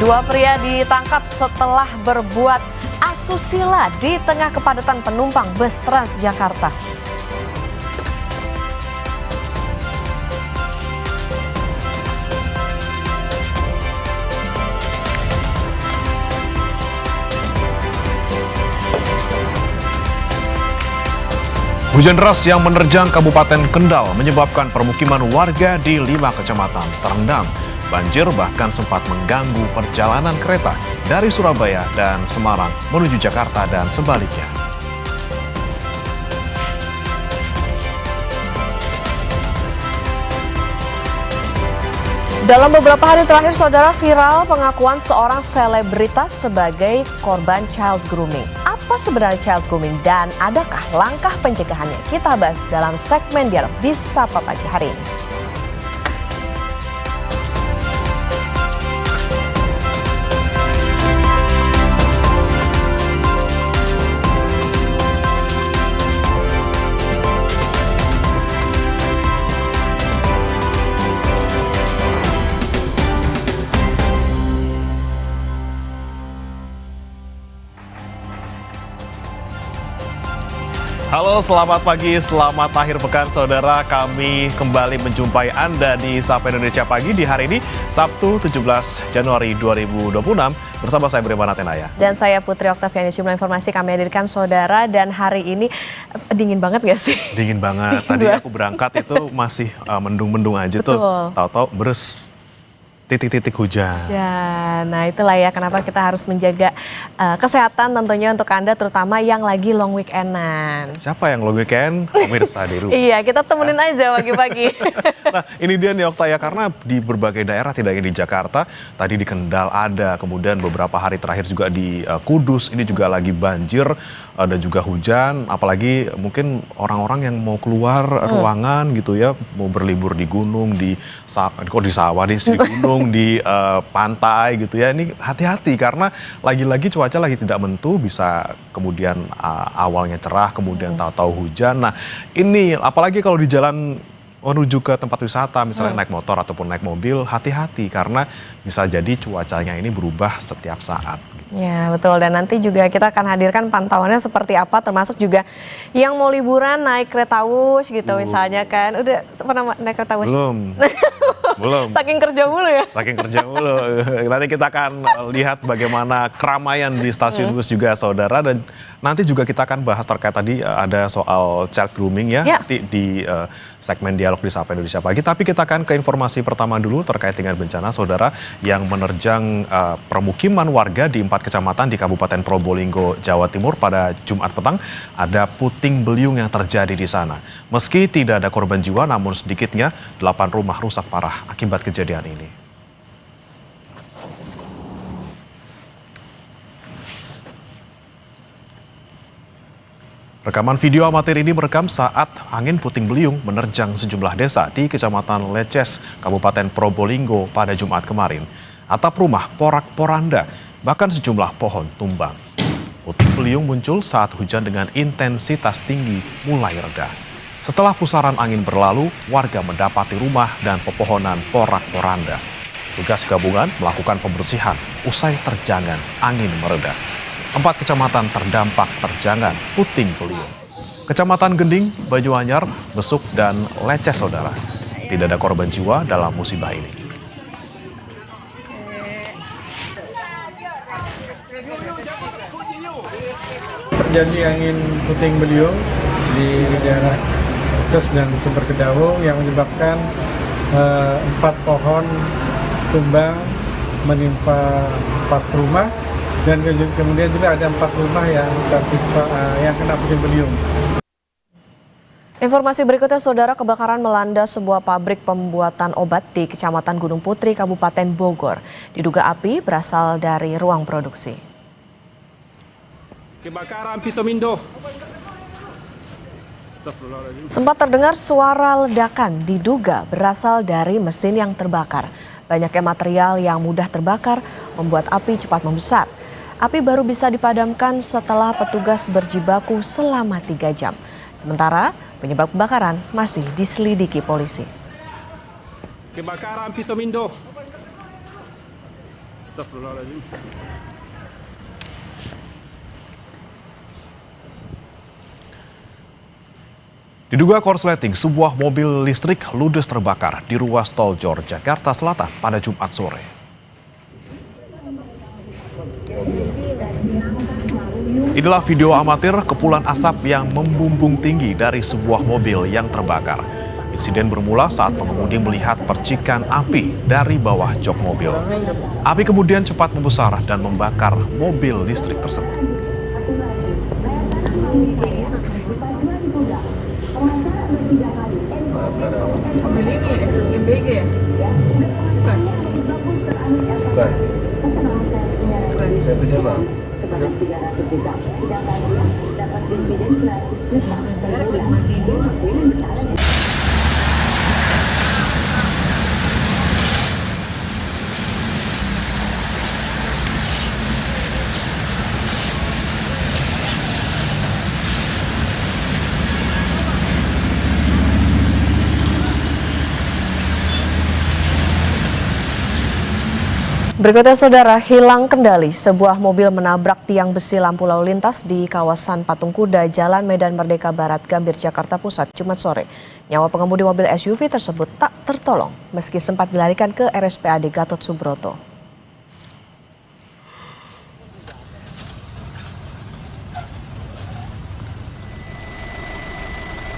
Dua pria ditangkap setelah berbuat asusila di tengah kepadatan penumpang bus Transjakarta. Hujan deras yang menerjang Kabupaten Kendal menyebabkan permukiman warga di 5 kecamatan terendam. Banjir bahkan sempat mengganggu perjalanan kereta dari Surabaya dan Semarang menuju Jakarta dan sebaliknya. Dalam beberapa hari terakhir, saudara, viral pengakuan seorang selebritas sebagai korban child grooming. Apa sebenarnya child grooming dan adakah langkah pencegahannya? Kita bahas dalam segmen dialog di Sapa Pagi hari ini. Halo, selamat pagi, selamat akhir pekan saudara. Kami kembali menjumpai Anda di Sapa Indonesia Pagi di hari ini, Sabtu 17 Januari 2026. Bersama saya Beriman Atenaya. Dan saya Putri Oktaviani. Jumlah informasi kami hadirkan saudara, dan hari ini dingin banget gak sih? Dingin banget. Tadi aku berangkat itu masih mendung-mendung aja. Betul. Tuh. Tahu-tahu beres. Titik-titik hujan. Nah itulah ya kenapa kita harus menjaga kesehatan tentunya untuk Anda, terutama yang lagi long weekendan. Siapa yang long weekend? Pemirsa di rumah. Iya, kita temenin aja pagi-pagi. Nah ini dia nih Okta ya, karena di berbagai daerah, tidak hanya di Jakarta, tadi di Kendal ada, kemudian beberapa hari terakhir juga di Kudus, ini juga lagi banjir dan juga hujan, apalagi mungkin orang-orang yang mau keluar ruangan gitu ya, mau berlibur di gunung, di sawah, di gunung, di pantai gitu ya. Ini hati-hati karena lagi-lagi cuaca lagi tidak menentu, bisa kemudian awalnya cerah, kemudian tahu-tahu hujan. Nah ini apalagi kalau di jalan menuju ke tempat wisata, misalnya naik motor ataupun naik mobil, hati-hati karena bisa jadi cuacanya ini berubah setiap saat. Ya betul, dan nanti juga kita akan hadirkan pantauannya seperti apa, termasuk juga yang mau liburan naik kereta wush gitu misalnya kan. Udah pernah naik kereta wush? Belum. Saking kerja mulu ya? Saking kerja mulu. Nanti kita akan lihat bagaimana keramaian di stasiun bus juga saudara, dan nanti juga kita akan bahas terkait tadi ada soal child grooming ya. Nanti di segmen dialog di Sapa Indonesia Pagi. Tapi kita akan ke informasi pertama dulu terkait dengan bencana saudara yang menerjang permukiman warga di 4 kecamatan di Kabupaten Probolinggo, Jawa Timur pada Jumat petang. Ada puting beliung yang terjadi di sana. Meski tidak ada korban jiwa, namun sedikitnya 8 rumah rusak parah akibat kejadian ini. Rekaman video amatir ini merekam saat angin puting beliung menerjang sejumlah desa di Kecamatan Leces, Kabupaten Probolinggo pada Jumat kemarin. Atap rumah porak-poranda, bahkan sejumlah pohon tumbang. Puting beliung muncul saat hujan dengan intensitas tinggi mulai reda. Setelah pusaran angin berlalu, warga mendapati rumah dan pepohonan porak-poranda. Tugas gabungan melakukan pembersihan usai terjangan angin mereda. 4 kecamatan terdampak terjangan puting beliung. Kecamatan Gending, Banyuanyar, Besuk, dan Leces saudara. Tidak ada korban jiwa dalam musibah ini. Terjadi angin puting beliung di daerah Leces dan Sumber Kedaung yang menyebabkan 4 pohon tumbang menimpa 4 rumah. Dan kemudian juga ada 4 rumah yang kena puting beliung. Informasi berikutnya saudara, kebakaran melanda sebuah pabrik pembuatan obat di Kecamatan Gunung Putri, Kabupaten Bogor. Diduga api berasal dari ruang produksi. Kebakaran Pitomindo. Sempat terdengar suara ledakan, diduga berasal dari mesin yang terbakar. Banyaknya material yang mudah terbakar membuat api cepat membesar. Api baru bisa dipadamkan setelah petugas berjibaku selama 3 jam. Sementara penyebab kebakaran masih diselidiki polisi. Kebakaran Pitomindo. Astagfirullahaladzim. Diduga korsleting, sebuah mobil listrik ludes terbakar di ruas tol Jor, Jakarta Selatan pada Jumat sore. Inilah video amatir kepulan asap yang membumbung tinggi dari sebuah mobil yang terbakar. Insiden bermula saat pengemudi melihat percikan api dari bawah jok mobil. Api kemudian cepat membesar dan membakar mobil listrik tersebut. Mobil ini MBG ya? Bukan. Bukan. Saya punya bang. Berikutnya saudara, hilang kendali sebuah mobil menabrak tiang besi lampu lalu lintas di kawasan Patung Kuda, Jalan Medan Merdeka Barat, Gambir, Jakarta Pusat, Jumat sore. Nyawa pengemudi mobil SUV tersebut tak tertolong meski sempat dilarikan ke RSPAD Gatot Subroto.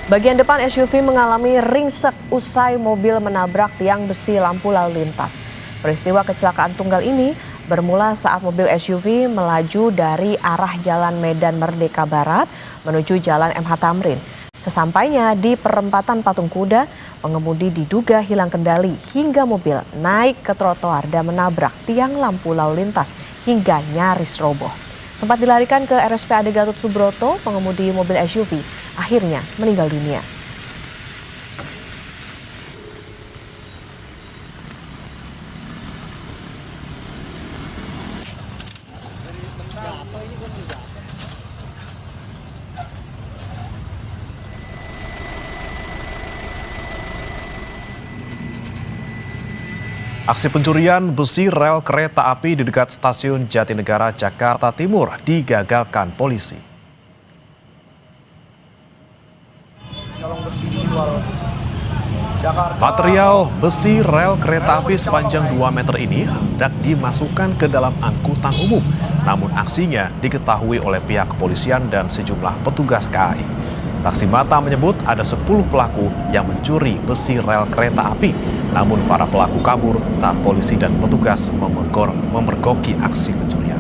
Bagian depan SUV mengalami ringsek usai mobil menabrak tiang besi lampu lalu lintas. Peristiwa kecelakaan tunggal ini bermula saat mobil SUV melaju dari arah Jalan Medan Merdeka Barat menuju Jalan MH Tamrin. Sesampainya di perempatan Patung Kuda, pengemudi diduga hilang kendali hingga mobil naik ke trotoar dan menabrak tiang lampu lalu lintas hingga nyaris roboh. Sempat dilarikan ke RSPAD Gatot Subroto, pengemudi mobil SUV akhirnya meninggal dunia. Aksi pencurian besi rel kereta api di dekat stasiun Jatinegara, Jakarta Timur digagalkan polisi. Material besi rel kereta api sepanjang 2 meter ini hendak dimasukkan ke dalam angkutan umum. Namun aksinya diketahui oleh pihak kepolisian dan sejumlah petugas KAI. Saksi mata menyebut ada 10 pelaku yang mencuri besi rel kereta api. Namun para pelaku kabur saat polisi dan petugas memergoki aksi pencurian.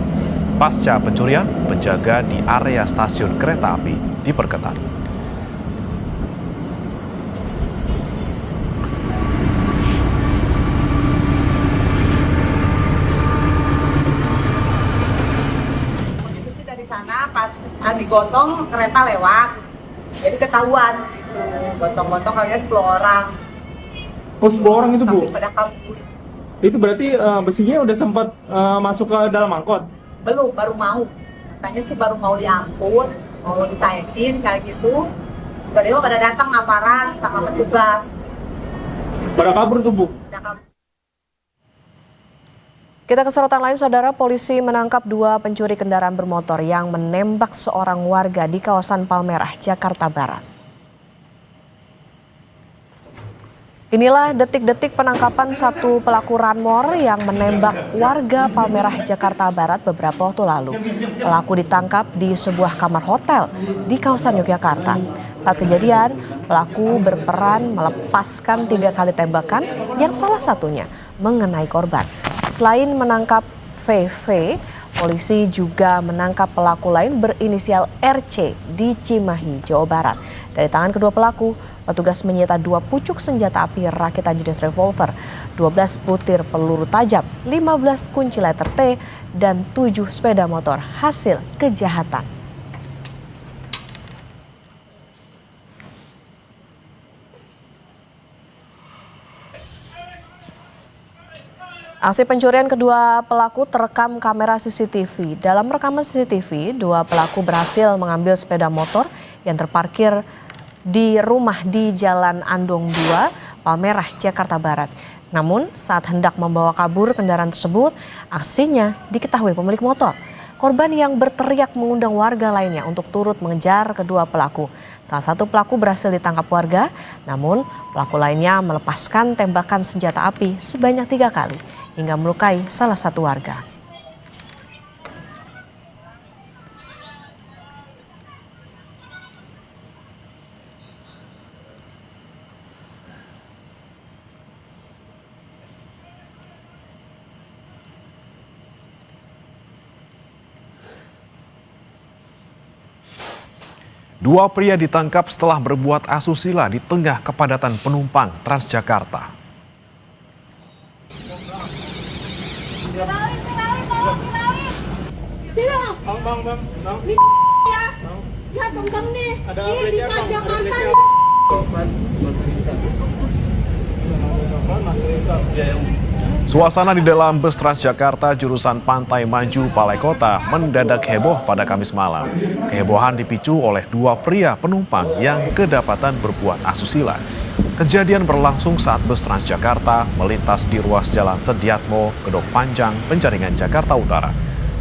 Pasca pencurian, penjaga di area stasiun kereta api diperketat. Dari sana pas lagi gotong kereta lewat, jadi ketahuan gitu. Gotong-gotong kalinya 10 orang. Oh, 10 orang itu, Bu? Pada kabur. Itu berarti besinya udah sempat masuk ke dalam angkot? Belum, baru mau. Katanya sih baru mau diangkut, mau ditaikin kayak gitu. Tiba-tiba pada datang aparat sama petugas. Pada kabur tuh, Bu? Pada kabur. Kita ke sorotan lain, saudara. Polisi menangkap 2 pencuri kendaraan bermotor yang menembak seorang warga di kawasan Palmerah, Jakarta Barat. Inilah detik-detik penangkapan satu pelaku ranmor yang menembak warga Palmerah, Jakarta Barat beberapa waktu lalu. Pelaku ditangkap di sebuah kamar hotel di kawasan Yogyakarta. Saat kejadian, pelaku berperan melepaskan 3 kali tembakan yang salah satunya mengenai korban. Selain menangkap VV, polisi juga menangkap pelaku lain berinisial RC di Cimahi, Jawa Barat. Dari tangan kedua pelaku, petugas menyita 2 pucuk senjata api rakitan jenis revolver, 12 butir peluru tajam, 15 kunci letter T, dan 7 sepeda motor hasil kejahatan. Aksi pencurian kedua pelaku terekam kamera CCTV. Dalam rekaman CCTV, 2 pelaku berhasil mengambil sepeda motor yang terparkir di rumah di Jalan Andong 2, Palmerah, Jakarta Barat. Namun saat hendak membawa kabur kendaraan tersebut, aksinya diketahui pemilik motor. Korban yang berteriak mengundang warga lainnya untuk turut mengejar kedua pelaku. Salah satu pelaku berhasil ditangkap warga, namun pelaku lainnya melepaskan tembakan senjata api sebanyak 3 kali hingga melukai salah satu warga. Dua pria ditangkap setelah berbuat asusila di tengah kepadatan penumpang Transjakarta. Bang. Ya, tunggang nih. Ada Ini di pelecehan, Bang. Ada Jakarta. pelecehan. Suasana di dalam bus Transjakarta jurusan Pantai Maju Balai Kota mendadak heboh pada Kamis malam. Kehebohan dipicu oleh dua pria penumpang yang kedapatan berbuat asusila. Kejadian berlangsung saat bus Transjakarta melintas di ruas Jalan Sediatmo, Kedok Panjang, Penjaringan, Jakarta Utara.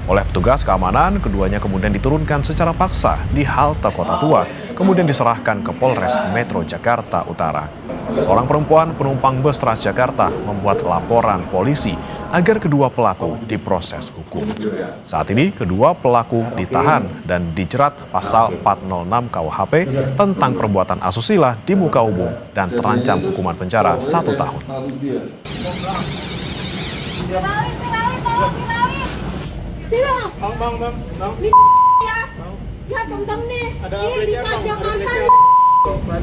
Oleh petugas keamanan, keduanya kemudian diturunkan secara paksa di halte Kota Tua, kemudian diserahkan ke Polres Metro Jakarta Utara. Seorang perempuan penumpang bus Transjakarta membuat laporan polisi agar kedua pelaku diproses hukum. Saat ini kedua pelaku ditahan dan dijerat pasal 406 KUHP tentang perbuatan asusila di muka umum dan terancam hukuman penjara 1 tahun. Bang. Ya, tunggang nih. Ada Ini di pelecehan, Bang. Ada Jakarta.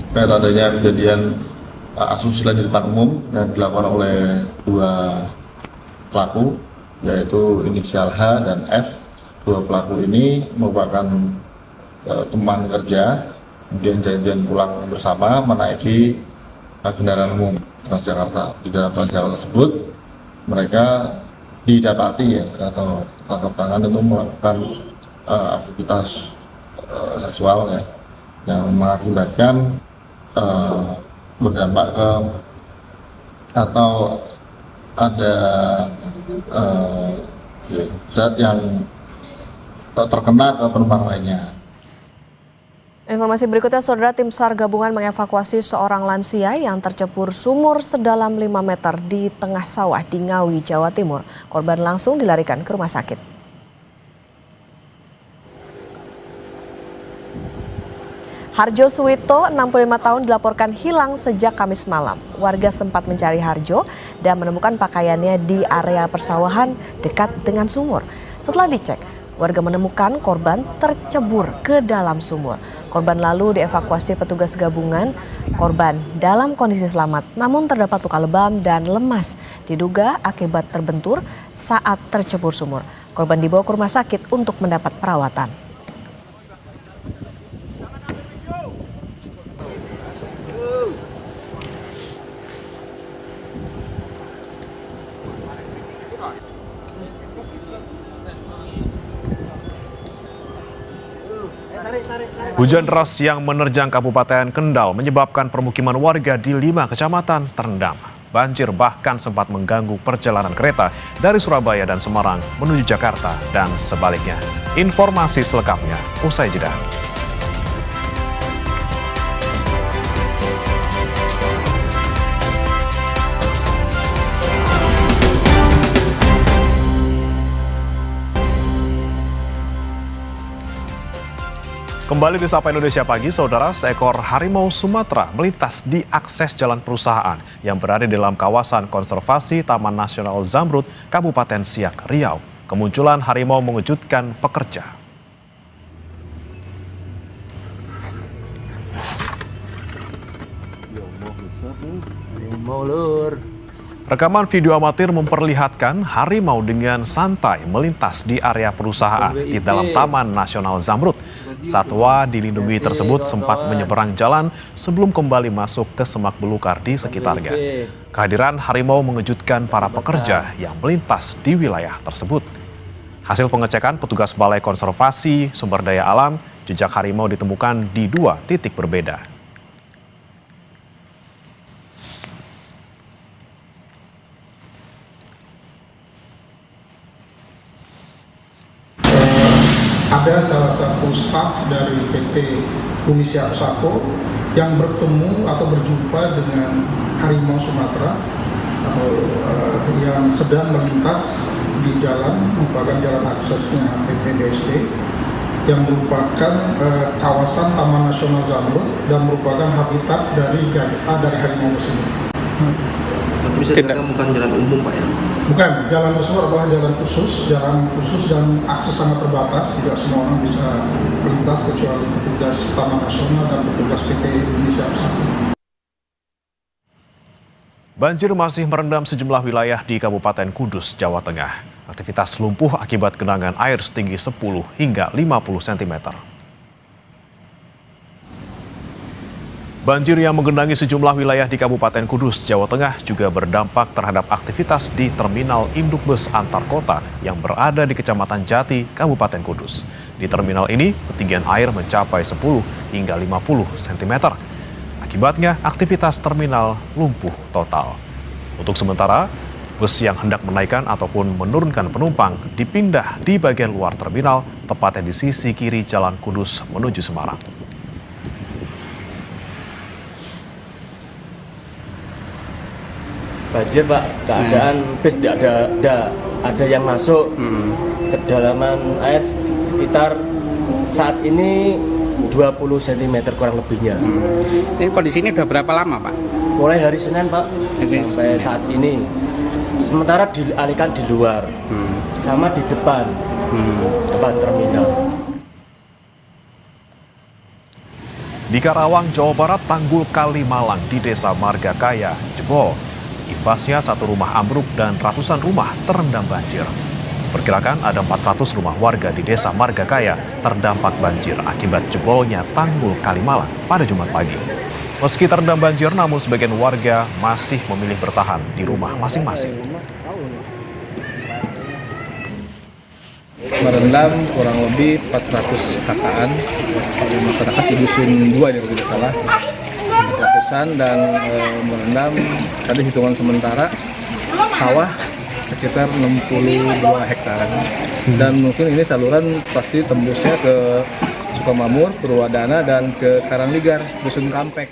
Terkait adanya kejadian asusila di depan umum yang dilakukan oleh dua pelaku, yaitu inisial H dan F. Dua pelaku ini merupakan teman kerja, kemudian janjian pulang bersama menaiki kendaraan umum Transjakarta. Di dalam Transjakarta tersebut mereka didapati atau tangkap tangan itu melakukan aktivitas seksual yang mengakibatkan berdampak ke atau ada zat yang terkena ke penumpang lainnya. Informasi berikutnya, Saudara, tim SAR gabungan mengevakuasi seorang lansia yang tercebur sumur sedalam 5 meter di tengah sawah di Ngawi, Jawa Timur. Korban langsung dilarikan ke rumah sakit. Harjo Suwito, 65 tahun, dilaporkan hilang sejak Kamis malam. Warga sempat mencari Harjo dan menemukan pakaiannya di area persawahan dekat dengan sumur. Setelah dicek, warga menemukan korban tercebur ke dalam sumur. Korban lalu dievakuasi petugas gabungan. Korban dalam kondisi selamat, namun terdapat luka lebam dan lemas, diduga akibat terbentur saat tercebur sumur. Korban dibawa ke rumah sakit untuk mendapat perawatan. Hujan deras yang menerjang Kabupaten Kendal menyebabkan permukiman warga di 5 kecamatan terendam. Banjir bahkan sempat mengganggu perjalanan kereta dari Surabaya dan Semarang menuju Jakarta dan sebaliknya. Informasi selengkapnya usai jeda. Kembali di Sapa Indonesia Pagi, Saudara, seekor harimau Sumatera melintas di akses jalan perusahaan yang berada di dalam kawasan konservasi Taman Nasional Zamrud, Kabupaten Siak, Riau. Kemunculan harimau mengejutkan pekerja. Rekaman video amatir memperlihatkan harimau dengan santai melintas di area perusahaan di dalam Taman Nasional Zamrud. Satwa dilindungi tersebut sempat menyeberang jalan sebelum kembali masuk ke semak belukar di sekitarnya. Kehadiran harimau mengejutkan para pekerja yang melintas di wilayah tersebut. Hasil pengecekan petugas Balai Konservasi Sumber Daya Alam, jejak harimau ditemukan di 2 titik berbeda. ada salah satu staf dari PT Unisia Usako yang bertemu atau berjumpa dengan harimau Sumatera atau yang sedang melintas di jalan, merupakan jalan aksesnya PT DSP yang merupakan kawasan Taman Nasional Zamrud dan merupakan habitat dari harimau tersebut. Itu bisa dikatakan bukan jalan umum, Pak, ya? Bukan, jalan tersebut adalah jalan khusus dan akses sangat terbatas. Tidak semua orang bisa melintas kecuali petugas Taman Nasional dan petugas PT Unisia Usako. Banjir masih merendam sejumlah wilayah di Kabupaten Kudus, Jawa Tengah. Aktivitas lumpuh akibat genangan air setinggi 10 hingga 50 cm. Banjir yang menggenangi sejumlah wilayah di Kabupaten Kudus, Jawa Tengah juga berdampak terhadap aktivitas di Terminal Induk Bus Antar Kota yang berada di Kecamatan Jati, Kabupaten Kudus. Di terminal ini, ketinggian air mencapai 10 hingga 50 cm. Akibatnya, aktivitas terminal lumpuh total. Untuk sementara, bus yang hendak menaikkan ataupun menurunkan penumpang dipindah di bagian luar terminal, tepatnya di sisi kiri Jalan Kudus menuju Semarang. Banjir, Pak, keadaan bis tidak ada yang masuk. Kedalaman air sekitar saat ini 20 cm kurang lebihnya. Ini kondisi ini udah berapa lama, Pak? Mulai hari Senin, Pak, sampai saat ini. Sementara dialihkan di luar, sama di depan terminal. Di Karawang, Jawa Barat, tanggul Kali Malang di Desa Margakaya jebol. Imbasnya satu rumah ambruk dan ratusan rumah terendam banjir. Perkirakan ada 400 rumah warga di Desa Margakaya terdampak banjir akibat jebolnya tanggul Kali Malang pada Jumat pagi. Meski terendam banjir, namun sebagian warga masih memilih bertahan di rumah masing-masing. Merendam kurang lebih 400 kakak masyarakat di dusun 2 kalau tidak salah. Ratusan dan merendam tadi hitungan sementara sawah sekitar 62 hektar dan mungkin ini saluran pasti tembusnya ke Sukamamur, Purwadana dan ke Karangligar, Dusun Kampek.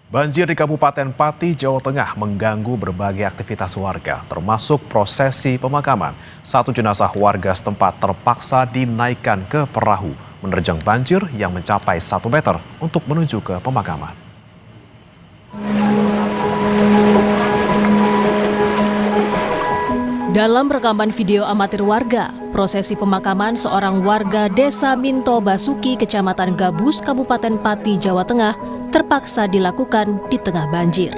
Banjir di Kabupaten Pati, Jawa Tengah mengganggu berbagai aktivitas warga, termasuk prosesi pemakaman. Satu jenazah warga setempat terpaksa dinaikkan ke perahu menerjang banjir yang mencapai 1 meter untuk menuju ke pemakaman. Dalam rekaman video amatir warga, prosesi pemakaman seorang warga Desa Minto Basuki, Kecamatan Gabus, Kabupaten Pati, Jawa Tengah, terpaksa dilakukan di tengah banjir.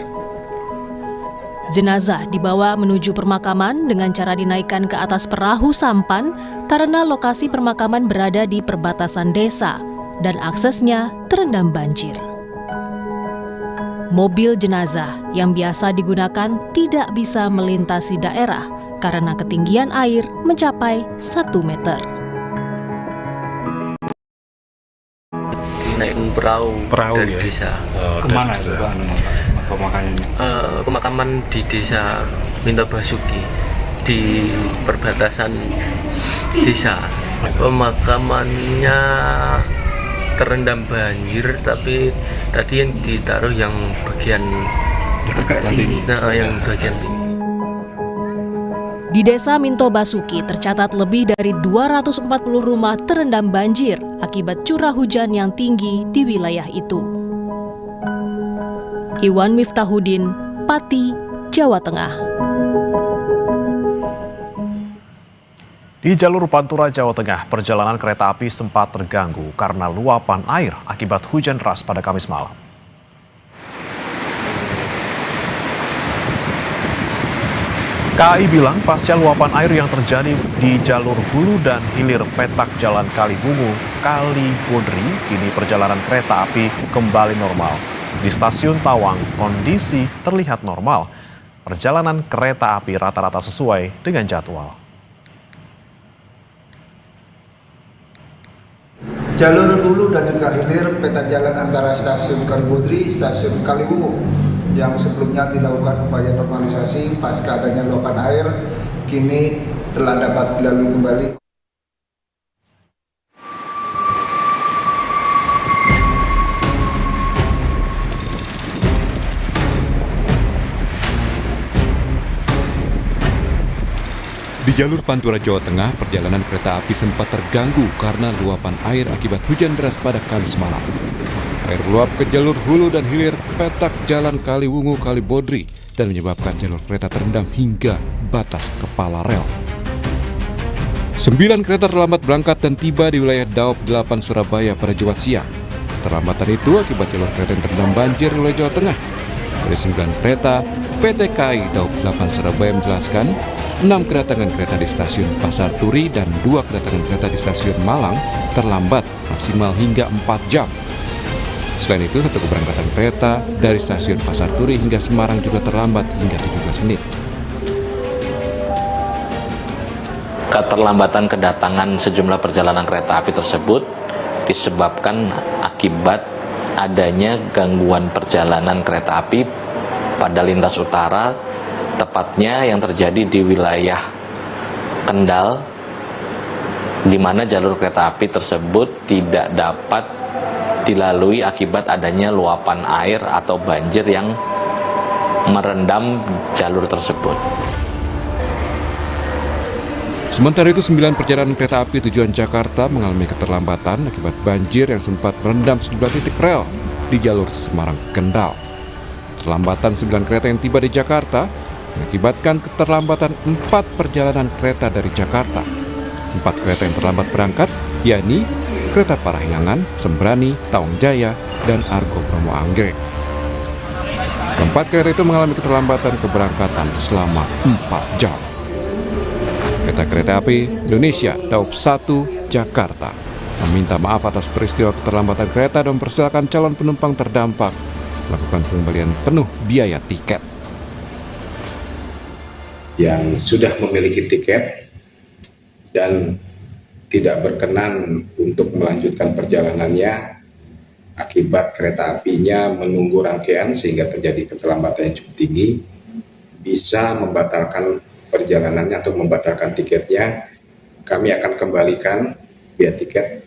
Jenazah dibawa menuju permakaman dengan cara dinaikkan ke atas perahu sampan karena lokasi permakaman berada di perbatasan desa dan aksesnya terendam banjir. Mobil jenazah yang biasa digunakan tidak bisa melintasi daerah karena ketinggian air mencapai 1 meter. Naik perahu dari desa. Kemana itu, Pak? Pemakaman di Desa Minto Basuki di perbatasan desa. Pemakamannya terendam banjir, tapi tadi yang ditaruh yang bagian tinggi. Yang bagian tinggi. Di Desa Minto Basuki tercatat lebih dari 240 rumah terendam banjir akibat curah hujan yang tinggi di wilayah itu. Iwan Miftahudin, Pati, Jawa Tengah. Di jalur Pantura, Jawa Tengah, perjalanan kereta api sempat terganggu karena luapan air akibat hujan deras pada Kamis malam. KAI bilang pasca luapan air yang terjadi di jalur hulu dan hilir petak Jalan Kalibungu, Kalibodri, kini perjalanan kereta api kembali normal. Di stasiun Tawang, kondisi terlihat normal. Perjalanan kereta api rata-rata sesuai dengan jadwal. Jalur hulu dan juga hilir peta jalan antara stasiun Kalibodri, stasiun Kalibungu yang sebelumnya dilakukan upaya normalisasi pasca adanya luapan air, kini telah dapat dilalui kembali. Di jalur Pantura, Jawa Tengah, perjalanan kereta api sempat terganggu karena luapan air akibat hujan deras pada Kamis malam. Air meluap ke jalur hulu dan hilir petak jalan Kaliwungu Kalibodri dan menyebabkan jalur kereta terendam hingga batas kepala rel. 9 kereta terlambat berangkat dan tiba di wilayah Daop 8 Surabaya pada Jumat siang. Terlambatan itu akibat jalur kereta yang terendam banjir di wilayah Jawa Tengah. Dari 9 kereta, PT KAI Daop 8 Surabaya menjelaskan 6 kedatangan kereta di stasiun Pasar Turi dan 2 kedatangan kereta di stasiun Malang terlambat maksimal hingga 4 jam. Selain itu, 1 keberangkatan kereta dari stasiun Pasar Turi hingga Semarang juga terlambat hingga 17 menit. Keterlambatan kedatangan sejumlah perjalanan kereta api tersebut disebabkan akibat adanya gangguan perjalanan kereta api pada lintas utara, tepatnya yang terjadi di wilayah Kendal, di mana jalur kereta api tersebut tidak dapat dilalui akibat adanya luapan air atau banjir yang merendam jalur tersebut. Sementara itu, 9 perjalanan kereta api tujuan Jakarta mengalami keterlambatan akibat banjir yang sempat merendam sejumlah titik rel di jalur Semarang-Kendal. Keterlambatan 9 kereta yang tiba di Jakarta mengakibatkan keterlambatan 4 perjalanan kereta dari Jakarta. 4 kereta yang terlambat berangkat, yakni kereta Parahyangan, Sembrani, Taong Jaya, dan Argo Bromo Anggrek. Keempat kereta itu mengalami keterlambatan keberangkatan selama 4 jam. Kereta api Indonesia Daop 1 Jakarta meminta maaf atas peristiwa keterlambatan kereta dan mempersilakan calon penumpang terdampak melakukan pengembalian penuh biaya tiket. Yang sudah memiliki tiket dan tidak berkenan untuk melanjutkan perjalanannya akibat kereta apinya menunggu rangkaian sehingga terjadi keterlambatan yang cukup tinggi, bisa membatalkan perjalanannya atau membatalkan tiketnya. Kami akan kembalikan biaya tiket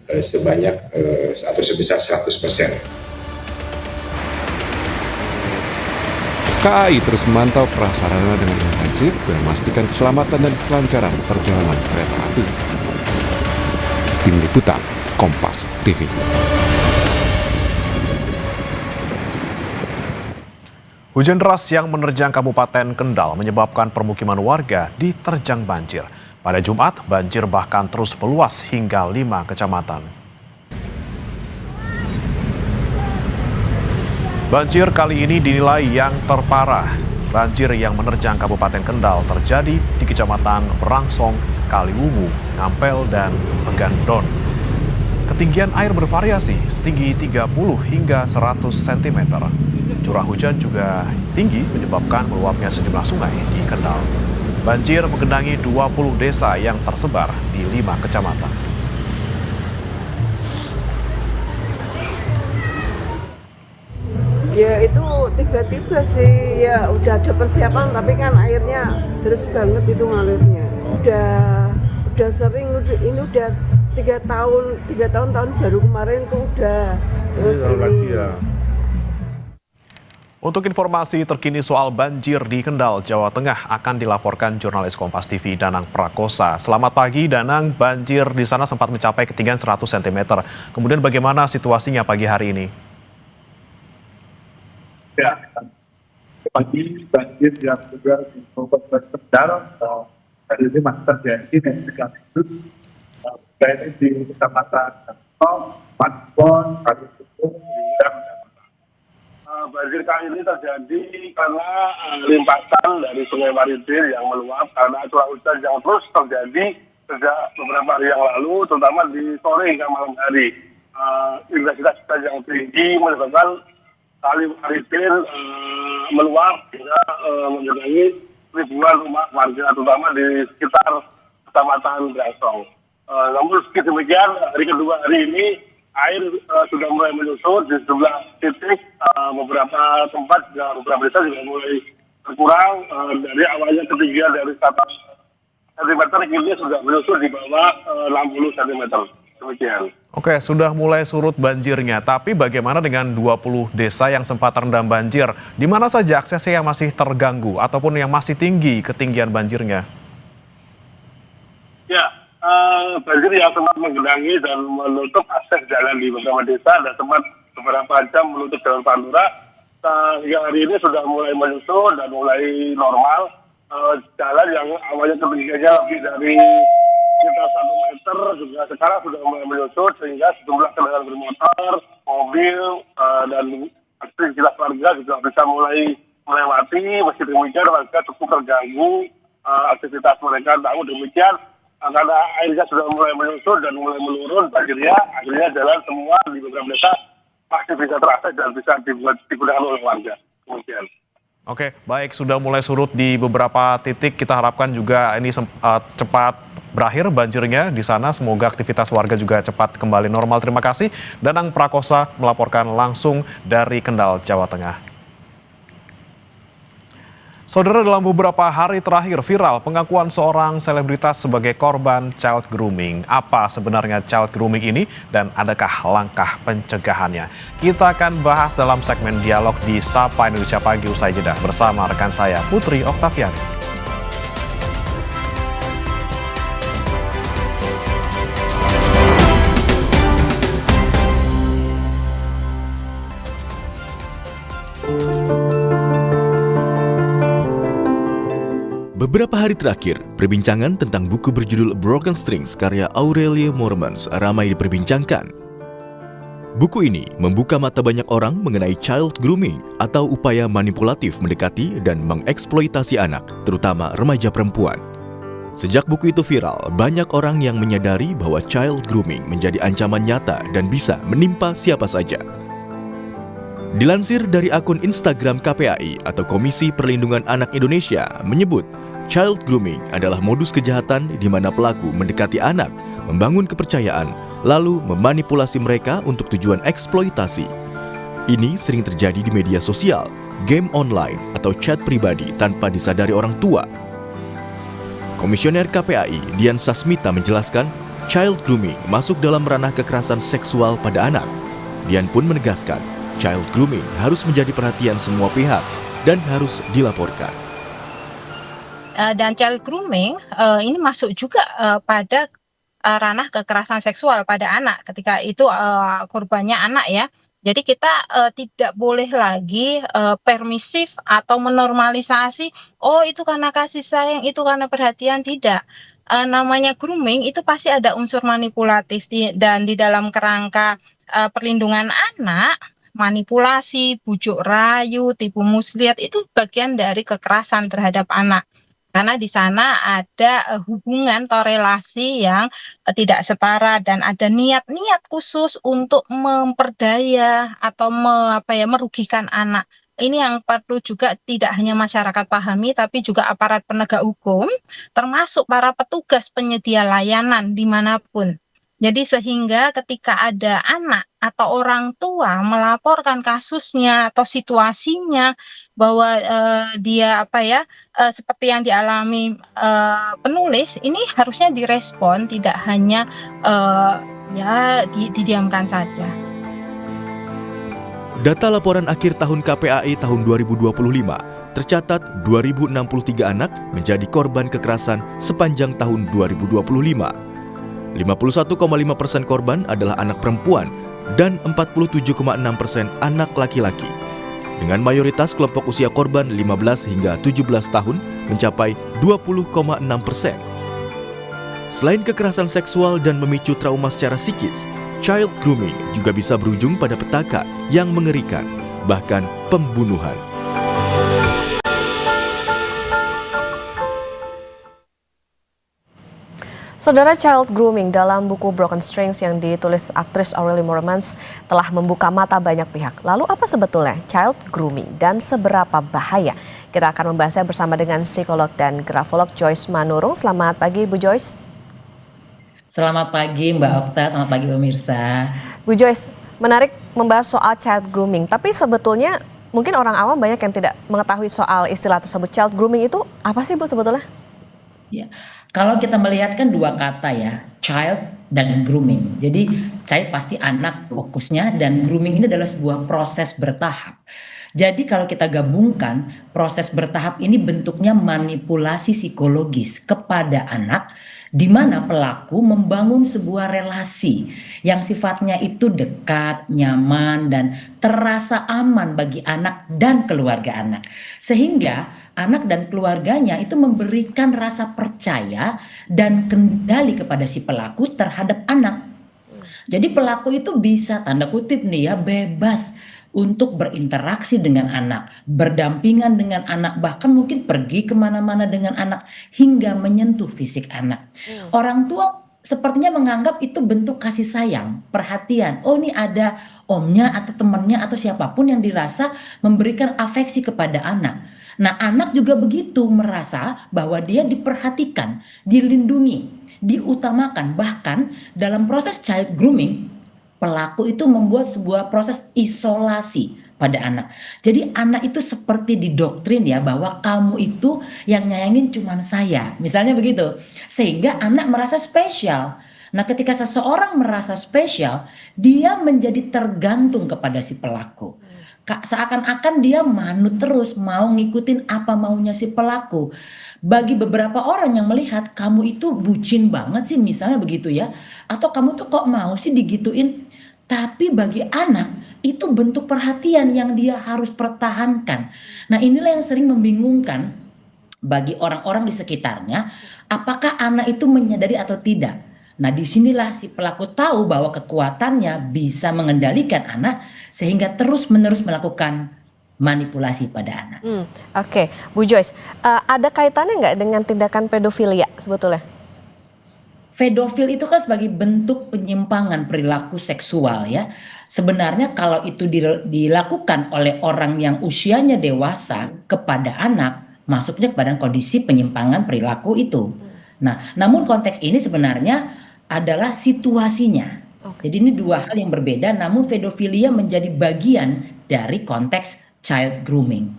sebanyak atau sebesar 100%. KAI terus memantau prasarana dengan intensif dan memastikan keselamatan dan kelancaran perjalanan kereta api. Tim Liputan Kompas TV. Hujan deras yang menerjang Kabupaten Kendal menyebabkan permukiman warga diterjang banjir. Pada Jumat, banjir bahkan terus meluas hingga 5 kecamatan. Banjir kali ini dinilai yang terparah. Banjir yang menerjang Kabupaten Kendal terjadi di Kecamatan Berangsong, Kaliwungu, Ngampel, dan Pegandon. Ketinggian air bervariasi setinggi 30 hingga 100 cm. Curah hujan juga tinggi menyebabkan meluapnya sejumlah sungai di Kendal. Banjir menggenangi 20 desa yang tersebar di 5 kecamatan. Ya itu tiba-tiba sih, ya udah ada persiapan tapi kan airnya deras banget itu ngalirnya. Udah sering, ini udah 3 tahun baru kemarin tuh udah terus ini. Untuk informasi terkini soal banjir di Kendal, Jawa Tengah akan dilaporkan jurnalis Kompas TV Danang Prakosa. Selamat pagi Danang, banjir di sana sempat mencapai ketinggian 100 cm. Kemudian bagaimana situasinya pagi hari ini? Ya, pagi banjir yang juga di Kabupaten Kendal hari ini masih terjadi dan juga itu baik di Kecamatan Panpon, Kaliwungu, banjir kali ini terjadi karena limpasan dari Sungai Maritir yang meluap karena curah hujan yang terus terjadi sejak beberapa hari yang lalu, terutama di sore hingga malam hari. Intensitas hujan yang tinggi menyebabkan Kali Maritir meluap hingga mengenangi ribuan rumah warga, terutama di sekitar Kecamatan Berangsong. Namun meski demikian, hari kedua hari ini air sudah mulai menyusut di sejumlah titik, beberapa tempat, beberapa desa juga mulai berkurang. Dari awalnya ketinggian dari 100 cm, kini sudah menyusut di bawah 60 cm. Demikian. Oke, sudah mulai surut banjirnya, tapi bagaimana dengan 20 desa yang sempat terendam banjir? Di mana saja aksesnya yang masih terganggu ataupun yang masih tinggi ketinggian banjirnya? banjir yang sempat menggenangi dan menutup akses jalan di beberapa desa dan sempat beberapa jam menutup jalan Pantura. Hingga hari ini sudah mulai menyusut dan mulai normal. Jalan yang awalnya ketinggiannya lebih dari sekitar 1 meter juga sekarang sudah mulai menyusut sehingga sejumlah kendaraan bermotor, mobil, dan aktivitas warga juga bisa mulai melewati. Meski demikian warga cukup terganggu aktivitas mereka. Namun demikian karena airnya sudah mulai menyusut dan mulai menurun banjirnya, akhirnya jalan semua di beberapa desa masih bisa terakses dan bisa digunakan oleh warga. Kemudian. Oke, baik, sudah mulai surut di beberapa titik. Kita harapkan juga ini cepat berakhir banjirnya di sana. Semoga aktivitas warga juga cepat kembali normal. Terima kasih. Danang Prakosa melaporkan langsung dari Kendal, Jawa Tengah. Saudara, dalam beberapa hari terakhir viral pengakuan seorang selebritas sebagai korban child grooming. Apa sebenarnya child grooming ini dan adakah langkah pencegahannya? Kita akan bahas dalam segmen dialog di Sapa Indonesia Pagi usai jeda bersama rekan saya Putri Oktaviani. Beberapa hari terakhir, perbincangan tentang buku berjudul Broken Strings karya Aurelie Moermans ramai diperbincangkan. Buku ini membuka mata banyak orang mengenai child grooming atau upaya manipulatif mendekati dan mengeksploitasi anak, terutama remaja perempuan. Sejak buku itu viral, banyak orang yang menyadari bahwa child grooming menjadi ancaman nyata dan bisa menimpa siapa saja. Dilansir dari akun Instagram KPAI atau Komisi Perlindungan Anak Indonesia menyebut, child grooming adalah modus kejahatan di mana pelaku mendekati anak, membangun kepercayaan, lalu memanipulasi mereka untuk tujuan eksploitasi. Ini sering terjadi di media sosial, game online, atau chat pribadi tanpa disadari orang tua. Komisioner KPAI Dian Sasmita menjelaskan, child grooming masuk dalam ranah kekerasan seksual pada anak. Dian pun menegaskan, child grooming harus menjadi perhatian semua pihak dan harus dilaporkan. Dan child grooming ini masuk juga pada ranah kekerasan seksual pada anak ketika itu korbannya anak ya. Jadi kita tidak boleh lagi permisif atau menormalisasi, oh itu karena kasih sayang, itu karena perhatian, tidak. Namanya grooming itu pasti ada unsur manipulatif dan di dalam kerangka perlindungan anak, manipulasi, bujuk rayu, tipu muslihat itu bagian dari kekerasan terhadap anak. Karena di sana ada hubungan atau relasi yang tidak setara dan ada niat-niat khusus untuk memperdaya atau merugikan anak. Ini yang perlu juga tidak hanya masyarakat pahami, tapi juga aparat penegak hukum, termasuk para petugas penyedia layanan dimanapun. Jadi sehingga ketika ada anak atau orang tua melaporkan kasusnya atau situasinya bahwa dia seperti yang dialami penulis, ini harusnya direspon, tidak hanya didiamkan saja. Data laporan akhir tahun KPAI tahun 2025 tercatat 2063 anak menjadi korban kekerasan sepanjang tahun 2025. 51,5% korban adalah anak perempuan dan 47,6% anak laki-laki. Dengan mayoritas kelompok usia korban 15 hingga 17 tahun mencapai 20,6%. Selain kekerasan seksual dan memicu trauma secara psikis, child grooming juga bisa berujung pada petaka yang mengerikan, bahkan pembunuhan. Saudara, child grooming dalam buku Broken Strings yang ditulis aktris Aurelie Moermans telah membuka mata banyak pihak. Lalu apa sebetulnya child grooming dan seberapa bahaya? Kita akan membahasnya bersama dengan psikolog dan grafolog Joyce Manurung. Selamat pagi, Bu Joyce. Selamat pagi Mbak Okta, selamat pagi pemirsa. Bu Joyce, menarik membahas soal child grooming, tapi sebetulnya mungkin orang awam banyak yang tidak mengetahui soal istilah tersebut. Child grooming itu apa sih Bu sebetulnya? Ya, kalau kita melihat kan dua kata ya, child dan grooming. Jadi child pasti anak fokusnya dan grooming ini adalah sebuah proses bertahap. Jadi kalau kita gabungkan, proses bertahap ini bentuknya manipulasi psikologis kepada anak di mana pelaku membangun sebuah relasi yang sifatnya itu dekat, nyaman, dan terasa aman bagi anak dan keluarga anak. Sehingga anak dan keluarganya itu memberikan rasa percaya dan kendali kepada si pelaku terhadap anak. Jadi pelaku itu bisa, tanda kutip nih ya, bebas untuk berinteraksi dengan anak, berdampingan dengan anak, bahkan mungkin pergi kemana-mana dengan anak, hingga menyentuh fisik anak. Orang tua sepertinya menganggap itu bentuk kasih sayang, perhatian. Oh, ini ada omnya atau temannya atau siapapun yang dirasa memberikan afeksi kepada anak. Nah, anak juga begitu, merasa bahwa dia diperhatikan, dilindungi, diutamakan. Bahkan dalam proses child grooming, pelaku itu membuat sebuah proses isolasi pada anak. Jadi anak itu seperti didoktrin ya, bahwa kamu itu yang nyayangin cuman saya. Misalnya begitu. Sehingga anak merasa spesial. Nah, ketika seseorang merasa spesial, dia menjadi tergantung kepada si pelaku. Seakan-akan dia manut terus, mau ngikutin apa maunya si pelaku. Bagi beberapa orang yang melihat kamu itu bucin banget sih, misalnya begitu ya, atau kamu tuh kok mau sih digituin. Tapi bagi anak itu bentuk perhatian yang dia harus pertahankan. Nah, inilah yang sering membingungkan bagi orang-orang di sekitarnya, apakah anak itu menyadari atau tidak. Nah, disinilah si pelaku tahu bahwa kekuatannya bisa mengendalikan anak sehingga terus-menerus melakukan manipulasi pada anak. Oke, Bu Joyce, ada kaitannya nggak dengan tindakan pedofilia sebetulnya? Pedofil itu kan sebagai bentuk penyimpangan perilaku seksual ya. Sebenarnya kalau itu dilakukan oleh orang yang usianya dewasa kepada anak, masuknya kepada kondisi penyimpangan perilaku itu. Nah, namun konteks ini sebenarnya adalah situasinya. Jadi ini dua hal yang berbeda, namun pedofilia menjadi bagian dari konteks child grooming.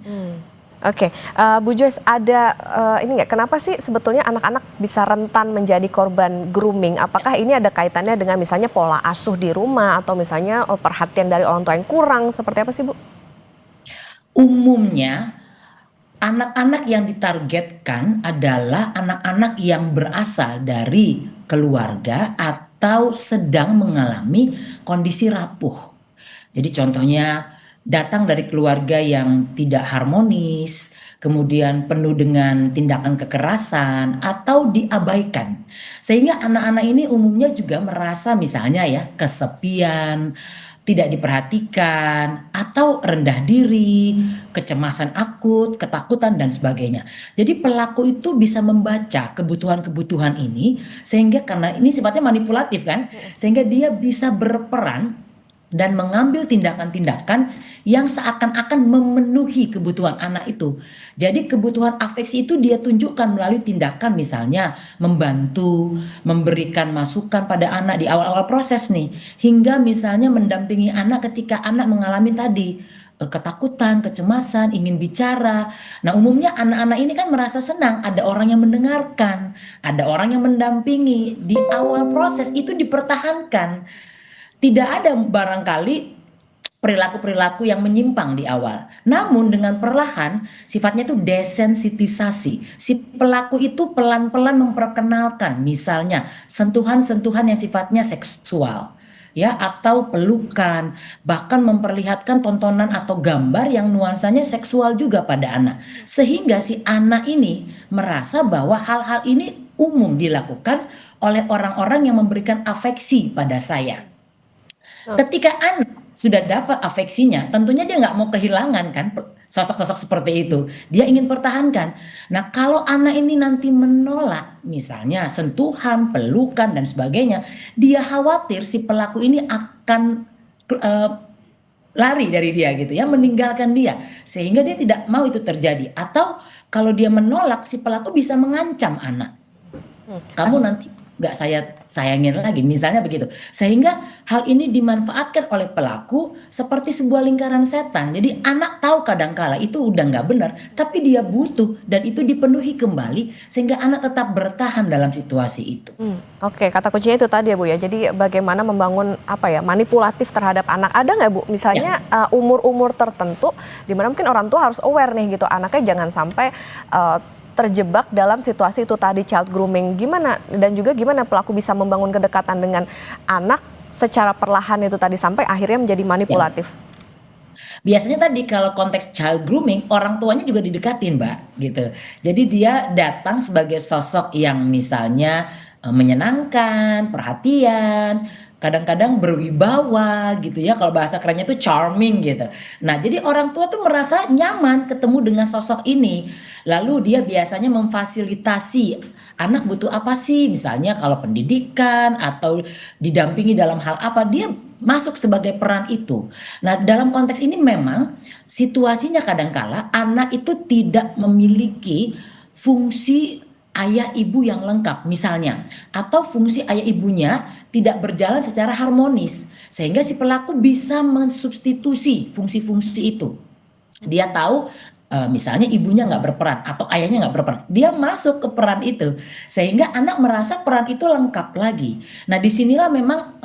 Oke, Bu Joyce, ada ini nggak? Kenapa sih sebetulnya anak-anak bisa rentan menjadi korban grooming? Apakah ini ada kaitannya dengan misalnya pola asuh di rumah atau misalnya perhatian dari orang tua yang kurang? Seperti apa sih, Bu? Umumnya anak-anak yang ditargetkan adalah anak-anak yang berasal dari keluarga atau sedang mengalami kondisi rapuh. Jadi contohnya datang dari keluarga yang tidak harmonis, kemudian penuh dengan tindakan kekerasan atau diabaikan. Sehingga anak-anak ini umumnya juga merasa misalnya ya kesepian, tidak diperhatikan, atau rendah diri, kecemasan akut, ketakutan dan sebagainya. Jadi pelaku itu bisa membaca kebutuhan-kebutuhan ini sehingga karena ini sifatnya manipulatif kan, sehingga dia bisa berperan dan mengambil tindakan-tindakan yang seakan-akan memenuhi kebutuhan anak itu. Jadi kebutuhan afeksi itu dia tunjukkan melalui tindakan misalnya membantu, memberikan masukan pada anak di awal-awal proses nih. Hingga misalnya mendampingi anak ketika anak mengalami tadi ketakutan, kecemasan, ingin bicara. Nah, umumnya anak-anak ini kan merasa senang ada orang yang mendengarkan, ada orang yang mendampingi. Di awal proses itu dipertahankan. Tidak ada barangkali perilaku-perilaku yang menyimpang di awal. Namun dengan perlahan sifatnya itu desensitisasi. Si pelaku itu pelan-pelan memperkenalkan misalnya sentuhan-sentuhan yang sifatnya seksual. Ya, atau pelukan, bahkan memperlihatkan tontonan atau gambar yang nuansanya seksual juga pada anak. Sehingga si anak ini merasa bahwa hal-hal ini umum dilakukan oleh orang-orang yang memberikan afeksi pada saya. Ketika anak sudah dapat afeksinya, tentunya dia nggak mau kehilangan kan sosok-sosok seperti itu. Dia ingin pertahankan. Nah, kalau anak ini nanti menolak, misalnya sentuhan, pelukan dan sebagainya, dia khawatir si pelaku ini akan lari dari dia gitu ya, meninggalkan dia, sehingga dia tidak mau itu terjadi. Atau kalau dia menolak, si pelaku bisa mengancam anak. Kamu nanti nggak saya sayangin lagi, misalnya begitu. Sehingga hal ini dimanfaatkan oleh pelaku seperti sebuah lingkaran setan. Jadi anak tahu kadangkala itu udah nggak benar, tapi dia butuh dan itu dipenuhi kembali sehingga anak tetap bertahan dalam situasi itu. Oke, kata kuncinya itu tadi ya Bu ya. Jadi bagaimana membangun manipulatif terhadap anak. Ada nggak Bu misalnya umur-umur tertentu di mana mungkin orang tua harus aware nih gitu, anaknya jangan sampai terjebak dalam situasi itu tadi, child grooming, gimana dan juga gimana pelaku bisa membangun kedekatan dengan anak secara perlahan itu tadi sampai akhirnya menjadi manipulatif? Biasanya tadi kalau konteks child grooming, orang tuanya juga didekatin, Mbak, gitu. Jadi dia datang sebagai sosok yang misalnya menyenangkan, perhatian, kadang-kadang berwibawa gitu ya, kalau bahasa kerennya itu charming gitu. Nah, jadi orang tua tuh merasa nyaman ketemu dengan sosok ini. Lalu dia biasanya memfasilitasi anak butuh apa sih, misalnya kalau pendidikan atau didampingi dalam hal apa, dia masuk sebagai peran itu. Nah, dalam konteks ini memang situasinya kadangkala anak itu tidak memiliki fungsi ayah ibu yang lengkap misalnya, atau fungsi ayah ibunya tidak berjalan secara harmonis sehingga si pelaku bisa mensubstitusi fungsi-fungsi itu. Dia tahu misalnya ibunya nggak berperan atau ayahnya nggak berperan, dia masuk ke peran itu sehingga anak merasa peran itu lengkap lagi. Nah, disinilah memang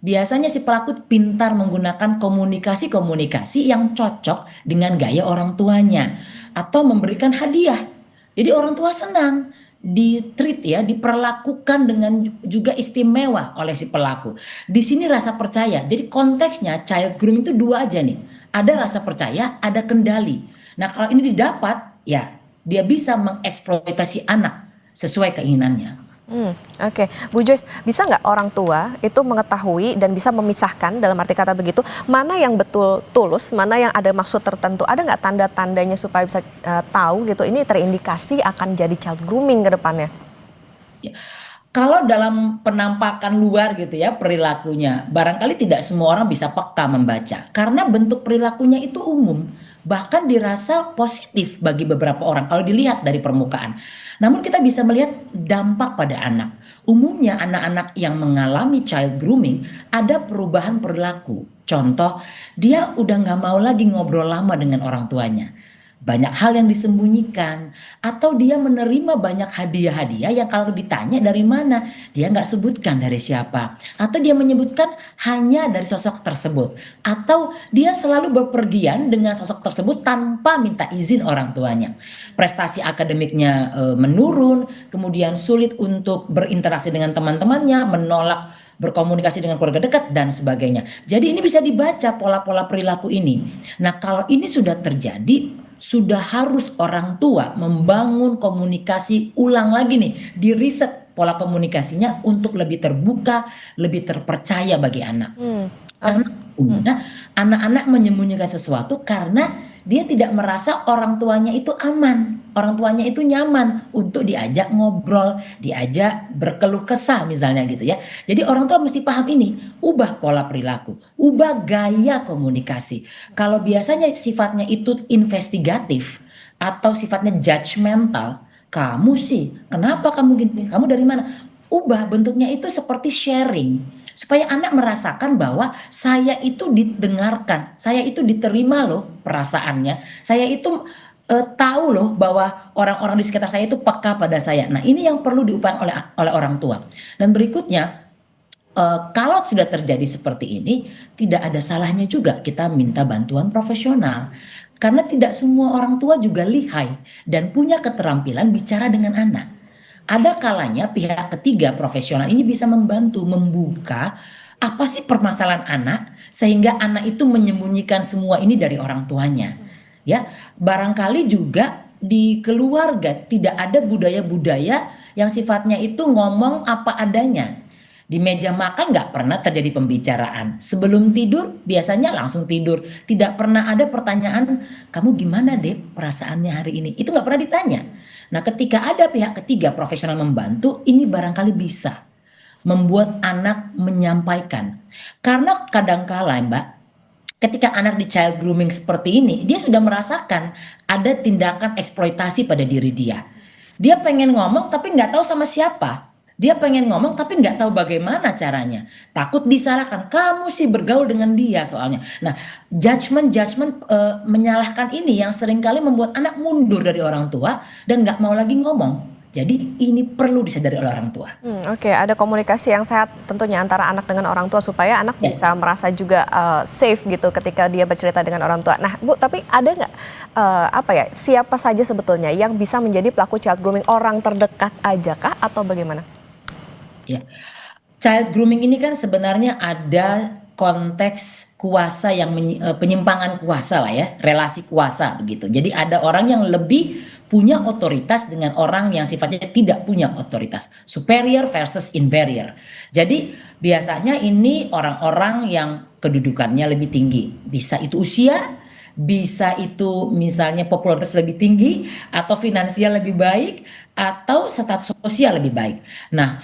biasanya si pelaku pintar menggunakan komunikasi-komunikasi yang cocok dengan gaya orang tuanya atau memberikan hadiah. Jadi orang tua senang di-treat ya, diperlakukan dengan juga istimewa oleh si pelaku. Di sini rasa percaya. Jadi konteksnya child grooming itu dua aja nih. Ada rasa percaya, ada kendali. Nah, kalau ini didapat, ya dia bisa mengeksploitasi anak sesuai keinginannya. Oke. Bu Joyce, bisa nggak orang tua itu mengetahui dan bisa memisahkan dalam arti kata begitu, mana yang betul tulus, mana yang ada maksud tertentu? Ada nggak tanda-tandanya supaya bisa tahu gitu, ini terindikasi akan jadi child grooming ke depannya? Ya. Kalau dalam penampakan luar gitu ya perilakunya, barangkali tidak semua orang bisa peka membaca. Karena bentuk perilakunya itu umum, bahkan dirasa positif bagi beberapa orang kalau dilihat dari permukaan. Namun kita bisa melihat dampak pada anak. Umumnya anak-anak yang mengalami child grooming ada perubahan perilaku. Contoh, dia udah nggak mau lagi ngobrol lama dengan orang tuanya. Banyak hal yang disembunyikan, atau dia menerima banyak hadiah-hadiah yang kalau ditanya dari mana, dia nggak sebutkan dari siapa, atau dia menyebutkan hanya dari sosok tersebut, atau dia selalu bepergian dengan sosok tersebut tanpa minta izin orang tuanya. Prestasi akademiknya menurun, kemudian sulit untuk berinteraksi dengan teman-temannya, menolak berkomunikasi dengan keluarga dekat dan sebagainya. Jadi ini bisa dibaca pola-pola perilaku ini. Nah, kalau ini sudah terjadi, sudah harus orang tua membangun komunikasi ulang lagi nih, di riset pola komunikasinya untuk lebih terbuka, lebih terpercaya bagi anak. Karena anak-anak menyembunyikan sesuatu karena dia tidak merasa orang tuanya itu aman, orang tuanya itu nyaman untuk diajak ngobrol, diajak berkeluh kesah misalnya gitu ya. Jadi orang tua mesti paham ini, ubah pola perilaku, ubah gaya komunikasi. Kalau biasanya sifatnya itu investigatif atau sifatnya judgmental, kamu sih, kenapa kamu gini, kamu dari mana? Ubah bentuknya itu seperti sharing. Supaya anak merasakan bahwa saya itu didengarkan, saya itu diterima loh perasaannya, saya itu tahu loh bahwa orang-orang di sekitar saya itu peka pada saya. Nah, ini yang perlu diupayakan oleh orang tua. Dan berikutnya, kalau sudah terjadi seperti ini, tidak ada salahnya juga kita minta bantuan profesional. Karena tidak semua orang tua juga lihai dan punya keterampilan bicara dengan anak. Ada kalanya pihak ketiga profesional ini bisa membantu membuka apa sih permasalahan anak sehingga anak itu menyembunyikan semua ini dari orang tuanya. Ya, barangkali juga di keluarga tidak ada budaya-budaya yang sifatnya itu ngomong apa adanya. Di meja makan nggak pernah terjadi pembicaraan. Sebelum tidur biasanya langsung tidur. Tidak pernah ada pertanyaan, kamu gimana deh perasaannya hari ini? Itu nggak pernah ditanya. Nah, ketika ada pihak ketiga profesional membantu, ini barangkali bisa membuat anak menyampaikan. Karena kadangkala Mbak, ketika anak di child grooming seperti ini, dia sudah merasakan ada tindakan eksploitasi pada diri dia. Dia pengen ngomong tapi nggak tahu sama siapa. Dia pengen ngomong tapi nggak tahu bagaimana caranya. Takut disalahkan. Kamu sih bergaul dengan dia soalnya. Nah, judgement menyalahkan ini yang seringkali membuat anak mundur dari orang tua dan nggak mau lagi ngomong. Jadi ini perlu disadari oleh orang tua. Oke, ada komunikasi yang sehat tentunya antara anak dengan orang tua supaya anak bisa merasa juga safe gitu ketika dia bercerita dengan orang tua. Nah, Bu, tapi ada nggak siapa saja sebetulnya yang bisa menjadi pelaku child grooming? Orang terdekat aja kah atau bagaimana? Ya, child grooming ini kan sebenarnya ada konteks kuasa yang penyimpangan kuasa lah ya, relasi kuasa begitu. Jadi ada orang yang lebih punya otoritas dengan orang yang sifatnya tidak punya otoritas, superior versus inferior. Jadi biasanya ini orang-orang yang kedudukannya lebih tinggi, bisa itu usia, bisa itu misalnya popularitas lebih tinggi, atau finansial lebih baik, atau status sosial lebih baik. Nah,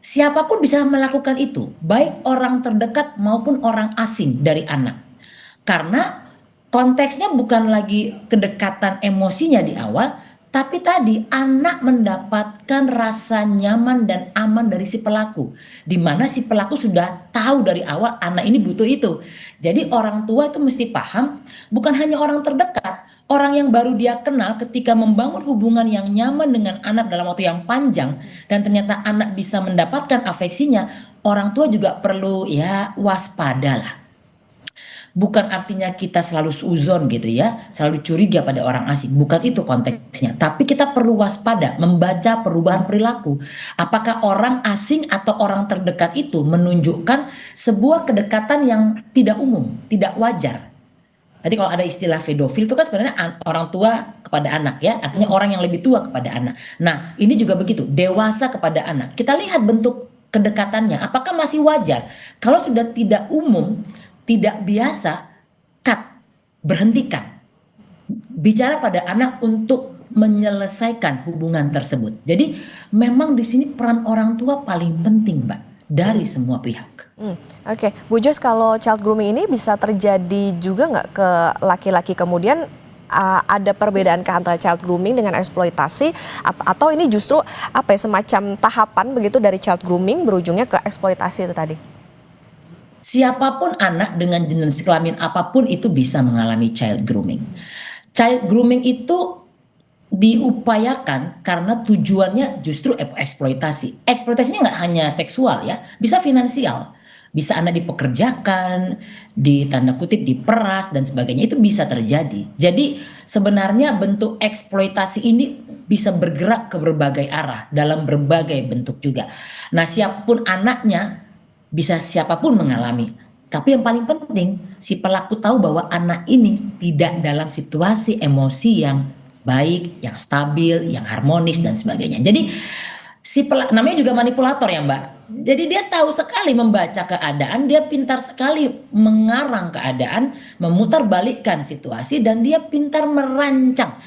siapapun bisa melakukan itu, baik orang terdekat maupun orang asing dari anak. Karena konteksnya bukan lagi kedekatan emosinya di awal, tapi tadi anak mendapatkan rasa nyaman dan aman dari si pelaku. Di mana si pelaku sudah tahu dari awal anak ini butuh itu. Jadi orang tua itu mesti paham, bukan hanya orang terdekat, orang yang baru dia kenal ketika membangun hubungan yang nyaman dengan anak dalam waktu yang panjang, dan ternyata anak bisa mendapatkan afeksinya, orang tua juga perlu ya waspada lah. Bukan artinya kita selalu suzon gitu ya, selalu curiga pada orang asing. Bukan itu konteksnya. Tapi kita perlu waspada, membaca perubahan perilaku. Apakah orang asing atau orang terdekat itu menunjukkan sebuah kedekatan yang tidak umum, tidak wajar. Tadi kalau ada istilah pedofil itu kan sebenarnya orang tua kepada anak ya, artinya orang yang lebih tua kepada anak. Nah, ini juga begitu, dewasa kepada anak. Kita lihat bentuk kedekatannya, apakah masih wajar? Kalau sudah tidak umum, tidak biasa, cut, berhentikan. Bicara pada anak untuk menyelesaikan hubungan tersebut. Jadi memang di sini peran orang tua paling penting, Mbak, dari semua pihak. Oke, Bu Joyce, kalau child grooming ini bisa terjadi juga nggak ke laki-laki kemudian ada perbedaan antara child grooming dengan eksploitasi, atau ini justru semacam tahapan begitu dari child grooming berujungnya ke eksploitasi itu tadi? Siapapun anak dengan jenis kelamin apapun itu bisa mengalami child grooming. Child grooming itu diupayakan karena tujuannya justru eksploitasi. Eksploitasinya nggak hanya seksual ya, bisa finansial. Bisa anak dipekerjakan, di tanda kutip diperas dan sebagainya, itu bisa terjadi. Jadi sebenarnya bentuk eksploitasi ini bisa bergerak ke berbagai arah dalam berbagai bentuk juga. Nah, siapapun anaknya, bisa siapapun mengalami. Tapi yang paling penting, si pelaku tahu bahwa anak ini tidak dalam situasi emosi yang baik, yang stabil, yang harmonis dan sebagainya. Jadi namanya juga manipulator ya, Mbak. Jadi dia tahu sekali membaca keadaan, dia pintar sekali mengarang keadaan, memutarbalikkan situasi, dan dia pintar merancang.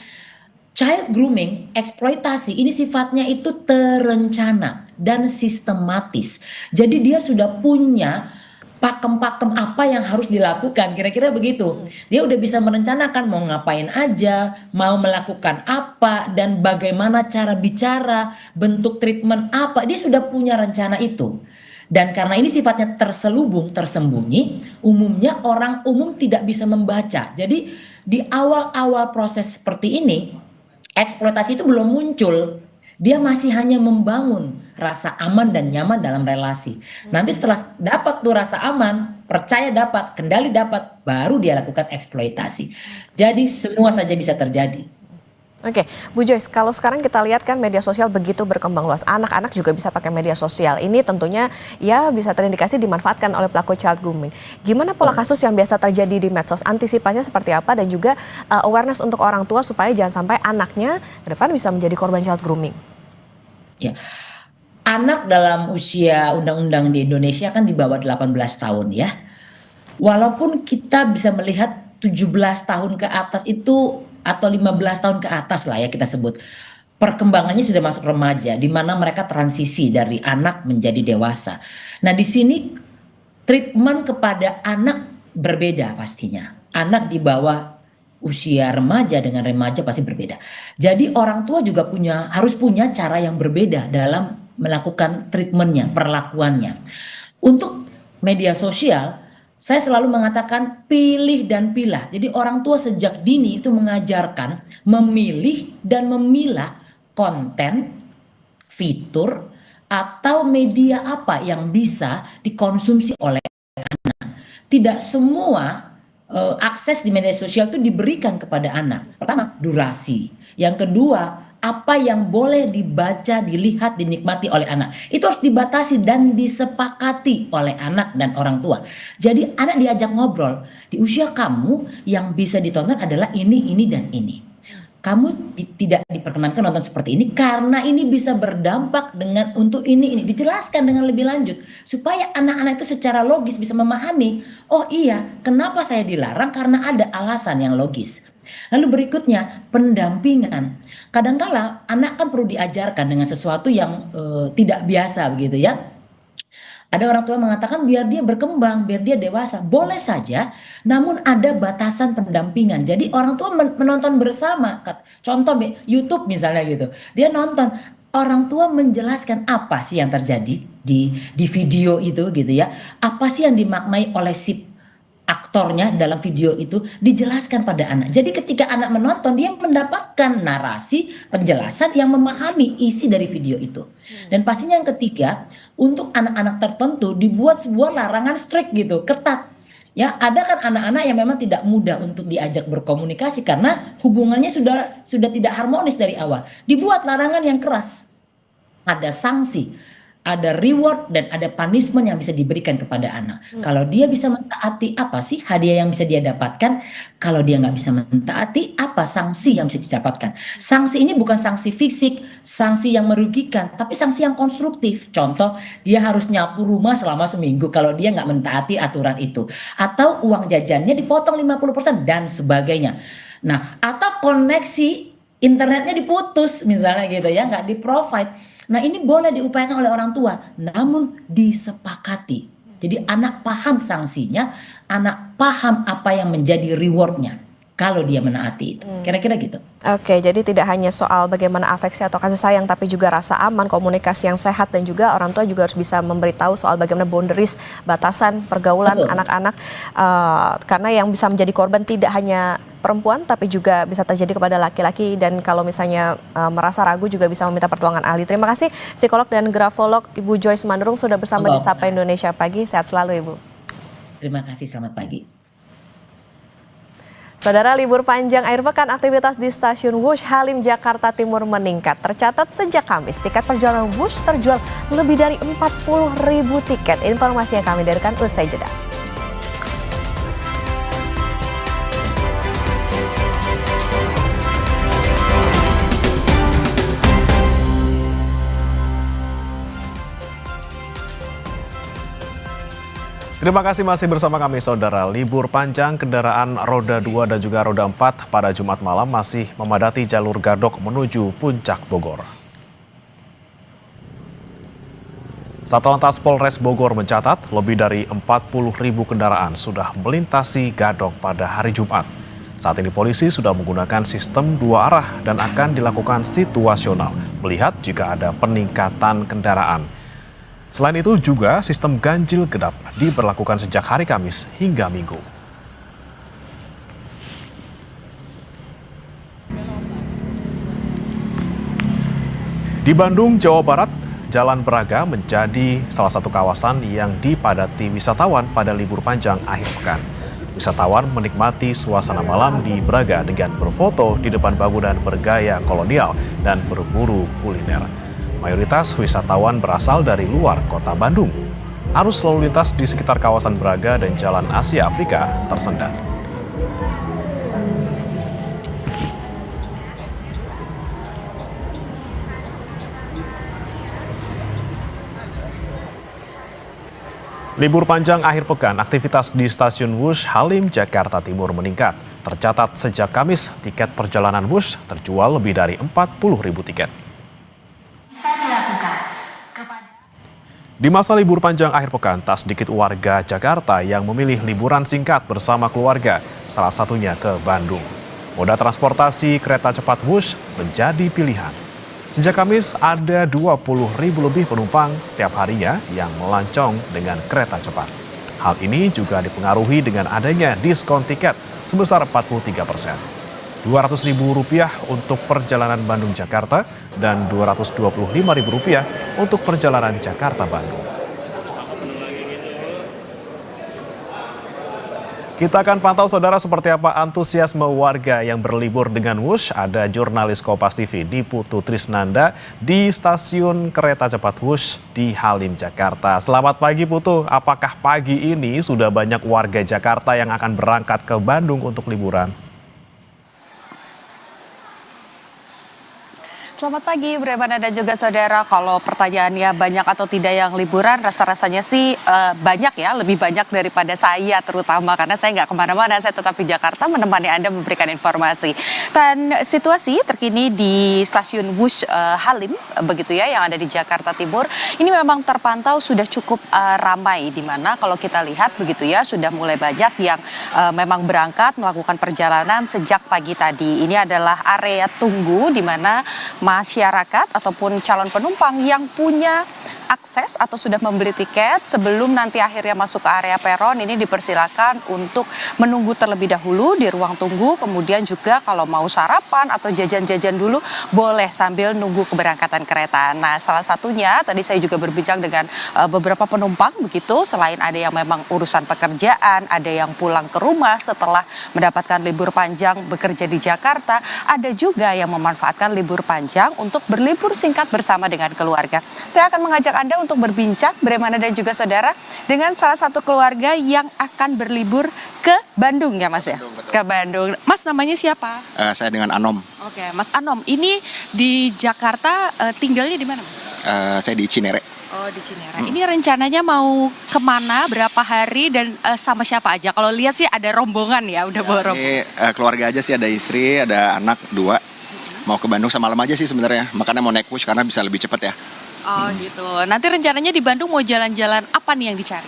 Child grooming, eksploitasi, ini sifatnya itu terencana dan sistematis. Jadi dia sudah punya pakem-pakem apa yang harus dilakukan, kira-kira begitu. Dia udah bisa merencanakan mau ngapain aja, mau melakukan apa, dan bagaimana cara bicara, bentuk treatment apa, dia sudah punya rencana itu. Dan karena ini sifatnya terselubung, tersembunyi, umumnya orang umum tidak bisa membaca. Jadi di awal-awal proses seperti ini, eksploitasi itu belum muncul. Dia masih hanya membangun rasa aman dan nyaman dalam relasi. Nanti setelah dapat tuh rasa aman, percaya dapat, kendali dapat, baru dia lakukan eksploitasi. Jadi semua saja bisa terjadi. Oke, Bu Joyce, kalau sekarang kita lihat kan media sosial begitu berkembang luas. Anak-anak juga bisa pakai media sosial. Ini tentunya ya bisa terindikasi dimanfaatkan oleh pelaku child grooming. Gimana pola kasus yang biasa terjadi di medsos? Antisipasinya seperti apa? Dan juga awareness untuk orang tua supaya jangan sampai anaknya ke depan bisa menjadi korban child grooming. Ya, anak dalam usia undang-undang di Indonesia kan di bawah 18 tahun ya. Walaupun kita bisa melihat 17 tahun ke atas itu, atau 15 tahun ke atas lah ya kita sebut, perkembangannya sudah masuk remaja, di mana mereka transisi dari anak menjadi dewasa. Nah, di sini treatment kepada anak berbeda pastinya. Anak di bawah usia remaja dengan remaja pasti berbeda. Jadi orang tua juga harus punya cara yang berbeda dalam melakukan treatmentnya, perlakuannya. Untuk media sosial, saya selalu mengatakan pilih dan pilah. Jadi orang tua sejak dini itu mengajarkan memilih dan memilah konten fitur, atau media apa yang bisa dikonsumsi oleh anak. Tidak semua akses di media sosial itu diberikan kepada anak. Pertama, durasi. Yang kedua, apa yang boleh dibaca, dilihat, dinikmati oleh anak. Itu harus dibatasi dan disepakati oleh anak dan orang tua. Jadi anak diajak ngobrol. Di usia kamu yang bisa ditonton adalah ini, dan ini. Kamu tidak diperkenankan nonton seperti ini karena ini bisa berdampak dengan untuk ini. Dijelaskan dengan lebih lanjut supaya anak-anak itu secara logis bisa memahami, oh iya, kenapa saya dilarang, karena ada alasan yang logis. Lalu berikutnya, pendampingan. Kadangkala anak kan perlu diajarkan dengan sesuatu yang tidak biasa begitu ya. Ada orang tua mengatakan biar dia berkembang, biar dia dewasa. Boleh saja, namun ada batasan pendampingan. Jadi orang tua menonton bersama. Contoh YouTube misalnya gitu. Dia nonton, orang tua menjelaskan apa sih yang terjadi di video itu gitu ya. Apa sih yang dimaknai oleh si aktornya dalam video itu, dijelaskan pada anak. Jadi ketika anak menonton, dia mendapatkan narasi, penjelasan yang memahami isi dari video itu. Dan pastinya yang ketiga, untuk anak-anak tertentu dibuat sebuah larangan strict gitu, ketat. Ya, ada kan anak-anak yang memang tidak mudah untuk diajak berkomunikasi karena hubungannya sudah tidak harmonis dari awal. Dibuat larangan yang keras. Ada sanksi, ada reward, dan ada punishment yang bisa diberikan kepada anak. Kalau dia bisa mentaati, apa sih hadiah yang bisa dia dapatkan? Kalau dia nggak bisa mentaati, apa sanksi yang bisa didapatkan? Sanksi ini bukan sanksi fisik, sanksi yang merugikan, tapi sanksi yang konstruktif. Contoh, dia harus nyapu rumah selama seminggu kalau dia nggak mentaati aturan itu. Atau uang jajannya dipotong 50% dan sebagainya. Nah, atau koneksi internetnya diputus misalnya gitu ya, nggak di-provide. Nah, ini boleh diupayakan oleh orang tua, namun disepakati. Jadi anak paham sanksinya, anak paham apa yang menjadi rewardnya kalau dia menaati itu. Kira-kira gitu. Oke, jadi tidak hanya soal bagaimana afeksi atau kasih sayang, tapi juga rasa aman, komunikasi yang sehat, dan juga orang tua juga harus bisa memberitahu soal bagaimana boundaries, batasan pergaulan anak-anak. Karena yang bisa menjadi korban tidak hanya perempuan, tapi juga bisa terjadi kepada laki-laki, dan kalau misalnya merasa ragu juga bisa meminta pertolongan ahli. Terima kasih psikolog dan grafolog Ibu Joyce Manurung sudah bersama di Sapa Indonesia Pagi. Sehat selalu Ibu. Terima kasih, selamat pagi. Saudara, libur panjang akhir pekan, aktivitas di stasiun Wush Halim Jakarta Timur meningkat. Tercatat sejak Kamis, tiket perjalanan Wush terjual lebih dari 40.000 tiket. Informasi yang kami hadirkan usai jeda. Terima kasih masih bersama kami saudara. Libur panjang kendaraan roda 2 dan juga roda 4 pada Jumat malam masih memadati jalur Gadok menuju Puncak Bogor. Satlantas Polres Bogor mencatat lebih dari 40.000 kendaraan sudah melintasi Gadok pada hari Jumat. Saat ini polisi sudah menggunakan sistem 2 arah dan akan dilakukan situasional melihat jika ada peningkatan kendaraan. Selain itu juga sistem ganjil genap diberlakukan sejak hari Kamis hingga Minggu. Di Bandung, Jawa Barat, Jalan Braga menjadi salah satu kawasan yang dipadati wisatawan pada libur panjang akhir pekan. Wisatawan menikmati suasana malam di Braga dengan berfoto di depan bangunan bergaya kolonial dan berburu kuliner. Mayoritas wisatawan berasal dari luar kota Bandung. Arus lalu lintas di sekitar kawasan Braga dan Jalan Asia Afrika tersendat. Libur panjang akhir pekan, aktivitas di stasiun Wush Halim Jakarta Timur meningkat. Tercatat sejak Kamis, tiket perjalanan Wush terjual lebih dari 40.000 tiket. Di masa libur panjang akhir pekan, tak sedikit warga Jakarta yang memilih liburan singkat bersama keluarga, salah satunya ke Bandung. Moda transportasi kereta cepat Wush menjadi pilihan. Sejak Kamis, ada 20.000 lebih penumpang setiap harinya yang melancong dengan kereta cepat. Hal ini juga dipengaruhi dengan adanya diskon tiket sebesar 43%. Rp200.000 untuk perjalanan Bandung-Jakarta dan Rp225.000 untuk perjalanan Jakarta-Bandung. Kita akan pantau saudara seperti apa antusiasme warga yang berlibur dengan Wush. Ada jurnalis Kompas TV Niputu Trisnanda di stasiun kereta cepat Wush di Halim, Jakarta. Selamat pagi Putu, apakah pagi ini sudah banyak warga Jakarta yang akan berangkat ke Bandung untuk liburan? Selamat pagi, Bremana dan juga saudara. Kalau pertanyaannya banyak atau tidak yang liburan, rasa-rasanya sih banyak ya, lebih banyak daripada saya terutama karena saya nggak kemana-mana, saya tetap di Jakarta menemani Anda memberikan informasi. Dan situasi terkini di stasiun Wush Halim, begitu ya, yang ada di Jakarta Timur, ini memang terpantau sudah cukup ramai, di mana kalau kita lihat begitu ya, sudah mulai banyak yang memang berangkat melakukan perjalanan sejak pagi tadi. Ini adalah area tunggu di mana masyarakat ataupun calon penumpang yang punya akses atau sudah membeli tiket sebelum nanti akhirnya masuk ke area peron ini dipersilakan untuk menunggu terlebih dahulu di ruang tunggu. Kemudian juga kalau mau sarapan atau jajan-jajan dulu boleh sambil nunggu keberangkatan kereta. Nah, salah satunya tadi saya juga berbincang dengan beberapa penumpang begitu, selain ada yang memang urusan pekerjaan, ada yang pulang ke rumah setelah mendapatkan libur panjang bekerja di Jakarta, ada juga yang memanfaatkan libur panjang untuk berlibur singkat bersama dengan keluarga. Saya akan mengajak Anda untuk berbincang, Bremana dan juga saudara, dengan salah satu keluarga yang akan berlibur ke Bandung ya Mas ya? Ke Bandung. Mas namanya siapa? Saya dengan Anom. Oke, Mas Anom, ini di Jakarta tinggalnya di mana Mas? Saya di Cinere. Oh, di Cinere. Ini rencananya mau kemana, berapa hari, dan sama siapa aja? Kalau lihat sih ada rombongan ya, udah bawa rombongan. Ini keluarga aja sih, ada istri, ada anak 2. Mau ke Bandung sama malam aja sih sebenarnya. Makanya mau naik Wush karena bisa lebih cepat ya. Oh gitu. Nanti rencananya di Bandung mau jalan-jalan apa nih yang dicari?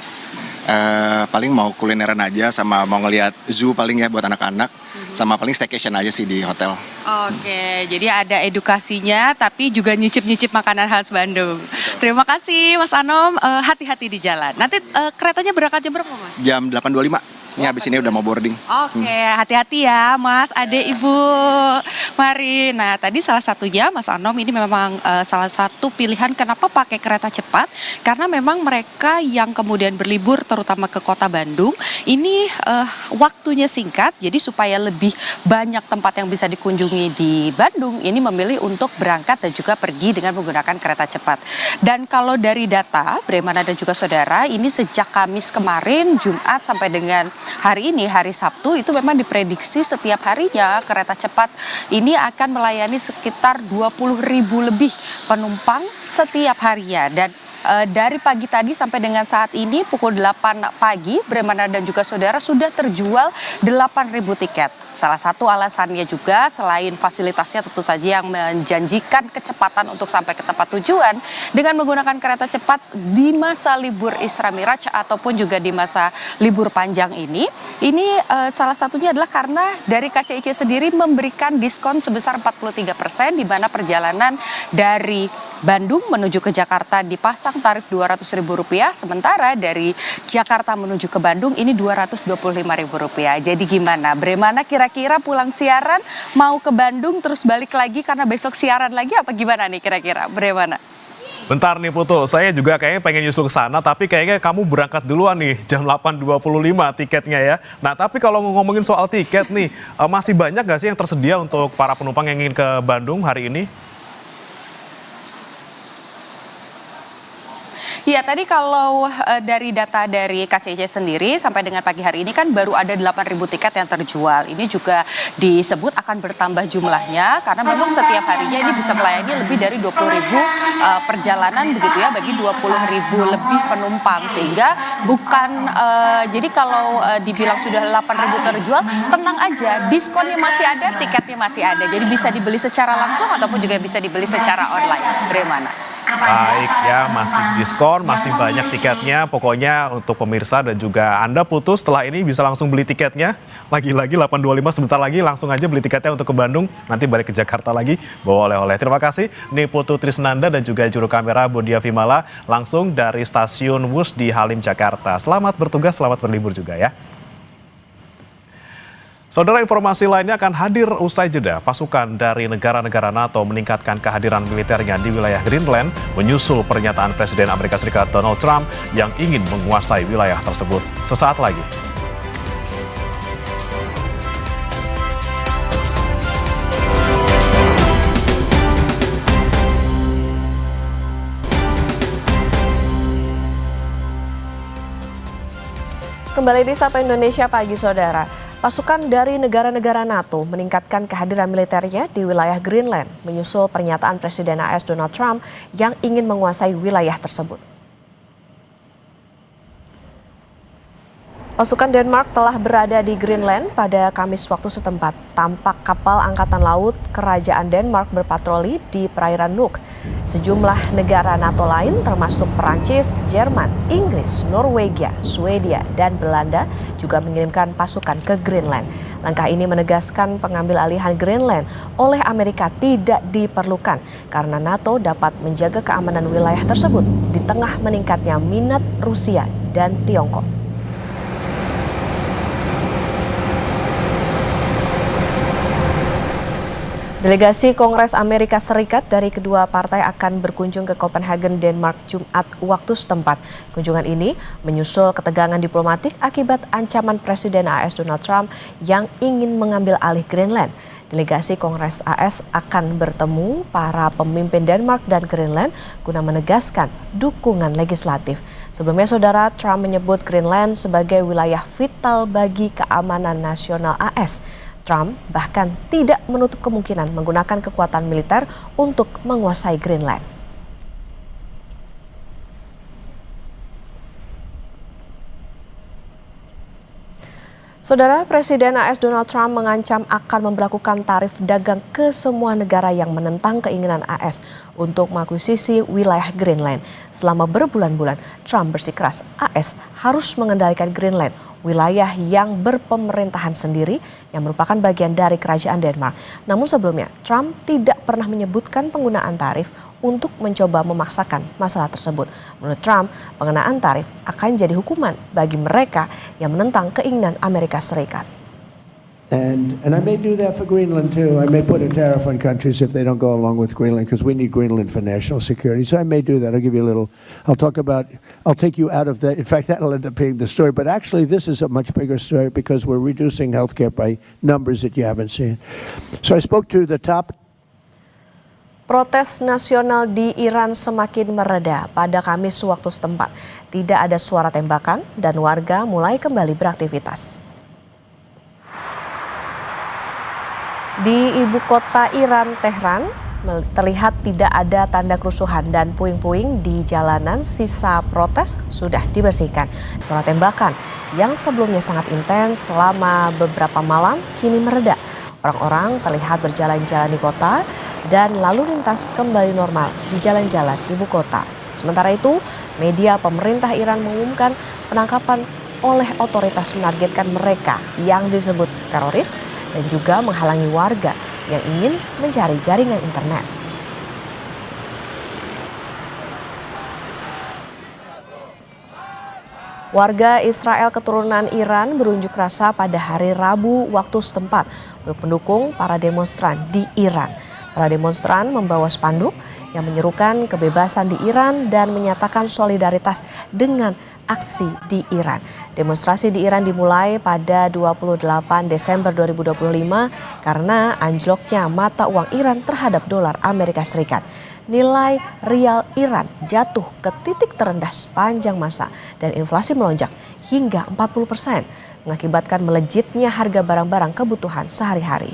Paling mau kulineran aja sama mau ngelihat zoo paling ya buat anak-anak. Sama paling staycation aja sih di hotel. Oke, jadi ada edukasinya tapi juga nyicip-nyicip makanan khas Bandung. Terima kasih Mas Anom, hati-hati di jalan. Nanti keretanya berangkat jam berapa Mas? Jam 8.25. Ini habis ini udah mau boarding. Oke, hati-hati ya Mas, adek Ibu. Mari. Nah, tadi salah satunya Mas Anom ini memang salah satu pilihan kenapa pakai kereta cepat. Karena memang mereka yang kemudian berlibur terutama ke kota Bandung, ini waktunya singkat. Jadi supaya lebih banyak tempat yang bisa dikunjungi di Bandung, ini memilih untuk berangkat dan juga pergi dengan menggunakan kereta cepat. Dan kalau dari data, Bremana dan juga saudara, ini sejak Kamis kemarin, Jumat sampai dengan hari ini, hari Sabtu, itu memang diprediksi setiap harinya kereta cepat ini akan melayani sekitar 20.000 lebih penumpang setiap harinya. Dan dari pagi tadi sampai dengan saat ini pukul 8 pagi, Bremana dan juga saudara sudah terjual 8.000 tiket. Salah satu alasannya juga selain fasilitasnya tentu saja yang menjanjikan kecepatan untuk sampai ke tempat tujuan dengan menggunakan kereta cepat di masa libur Isra Miraj ataupun juga di masa libur panjang ini salah satunya adalah karena dari KCIC sendiri memberikan diskon sebesar 43% di mana perjalanan dari Bandung menuju ke Jakarta dipasang tarif Rp200.000, sementara dari Jakarta menuju ke Bandung ini Rp225.000. Jadi gimana? Bremana kira-kira pulang siaran mau ke Bandung terus balik lagi karena besok siaran lagi apa gimana nih kira-kira Bremana? Bentar nih Putu, saya juga kayaknya pengen nyusul ke sana, tapi kayaknya kamu berangkat duluan nih, jam 8.25 tiketnya ya. Nah tapi kalau ngomongin soal tiket nih, masih banyak gak sih yang tersedia untuk para penumpang yang ingin ke Bandung hari ini? Ya, tadi kalau dari data dari KCIC sendiri sampai dengan pagi hari ini kan baru ada 8.000 tiket yang terjual. Ini juga disebut akan bertambah jumlahnya karena memang setiap harinya ini bisa melayani lebih dari 20.000 perjalanan begitu ya bagi 20.000 lebih penumpang, sehingga bukan jadi kalau dibilang sudah 8.000 terjual, tenang aja, diskonnya masih ada, tiketnya masih ada. Jadi bisa dibeli secara langsung ataupun juga bisa dibeli secara online. Bremana. Baik ya, masih diskon, masih banyak tiketnya. Pokoknya untuk pemirsa dan juga Anda Putu setelah ini bisa langsung beli tiketnya. Lagi-lagi 8.25 sebentar lagi langsung aja beli tiketnya untuk ke Bandung. Nanti balik ke Jakarta lagi bawa oleh-oleh. Terima kasih Niputu Trisnanda dan juga juru kamera Bodia Vimala langsung dari stasiun Wush di Halim, Jakarta. Selamat bertugas, selamat berlibur juga ya. Saudara, informasi lainnya akan hadir usai jeda. Pasukan dari negara-negara NATO meningkatkan kehadiran militernya di wilayah Greenland menyusul pernyataan Presiden Amerika Serikat Donald Trump yang ingin menguasai wilayah tersebut. Sesaat lagi. Kembali di Sapa Indonesia Pagi, Saudara. Pasukan dari negara-negara NATO meningkatkan kehadiran militernya di wilayah Greenland menyusul pernyataan Presiden AS Donald Trump yang ingin menguasai wilayah tersebut. Pasukan Denmark telah berada di Greenland pada Kamis waktu setempat. Tampak kapal angkatan laut kerajaan Denmark berpatroli di perairan Nuuk. Sejumlah negara NATO lain termasuk Perancis, Jerman, Inggris, Norwegia, Swedia, dan Belanda juga mengirimkan pasukan ke Greenland. Langkah ini menegaskan pengambil alihan Greenland oleh Amerika tidak diperlukan karena NATO dapat menjaga keamanan wilayah tersebut di tengah meningkatnya minat Rusia dan Tiongkok. Delegasi Kongres Amerika Serikat dari kedua partai akan berkunjung ke Copenhagen, Denmark, Jumat waktu setempat. Kunjungan ini menyusul ketegangan diplomatik akibat ancaman Presiden AS Donald Trump yang ingin mengambil alih Greenland. Delegasi Kongres AS akan bertemu para pemimpin Denmark dan Greenland guna menegaskan dukungan legislatif. Sebelumnya, Saudara, Trump menyebut Greenland sebagai wilayah vital bagi keamanan nasional AS. Trump bahkan tidak menutup kemungkinan menggunakan kekuatan militer untuk menguasai Greenland. Saudara, Presiden AS Donald Trump mengancam akan memberlakukan tarif dagang ke semua negara yang menentang keinginan AS untuk mengakuisisi wilayah Greenland. Selama berbulan-bulan, Trump bersikeras AS harus mengendalikan Greenland, wilayah yang berpemerintahan sendiri yang merupakan bagian dari kerajaan Denmark. Namun sebelumnya, Trump tidak pernah menyebutkan penggunaan tarif untuk mencoba memaksakan masalah tersebut. Menurut Trump, pengenaan tarif akan jadi hukuman bagi mereka yang menentang keinginan Amerika Serikat. And I may do that for Greenland too. I may put a tariff on countries if they don't go along with Greenland because we need Greenland for national security. So I may do that. I'll give you a little, I'll take you out of that. In fact, that'll end up being the story. But actually, this is a much bigger story because we're reducing healthcare by numbers that you haven't seen. So I spoke to the top. Protes nasional di Iran semakin mereda pada Kamis waktu setempat. Tidak ada suara tembakan dan warga mulai kembali beraktivitas. Di ibu kota Iran, Tehran, terlihat tidak ada tanda kerusuhan dan puing-puing di jalanan. Sisa protes sudah dibersihkan. Suara tembakan yang sebelumnya sangat intens selama beberapa malam kini mereda. Orang-orang terlihat berjalan-jalan di kota dan lalu lintas kembali normal di jalan-jalan ibu kota. Sementara itu, media pemerintah Iran mengumumkan penangkapan oleh otoritas menargetkan mereka yang disebut teroris dan juga menghalangi warga yang ingin mencari jaringan internet. Warga Israel keturunan Iran berunjuk rasa pada hari Rabu waktu setempat untuk mendukung para demonstran di Iran. Para demonstran membawa spanduk yang menyerukan kebebasan di Iran dan menyatakan solidaritas dengan aksi di Iran. Demonstrasi di Iran dimulai pada 28 Desember 2025 karena anjloknya mata uang Iran terhadap dolar Amerika Serikat. Nilai rial Iran jatuh ke titik terendah sepanjang masa dan inflasi melonjak hingga 40%, mengakibatkan melejitnya harga barang-barang kebutuhan sehari-hari.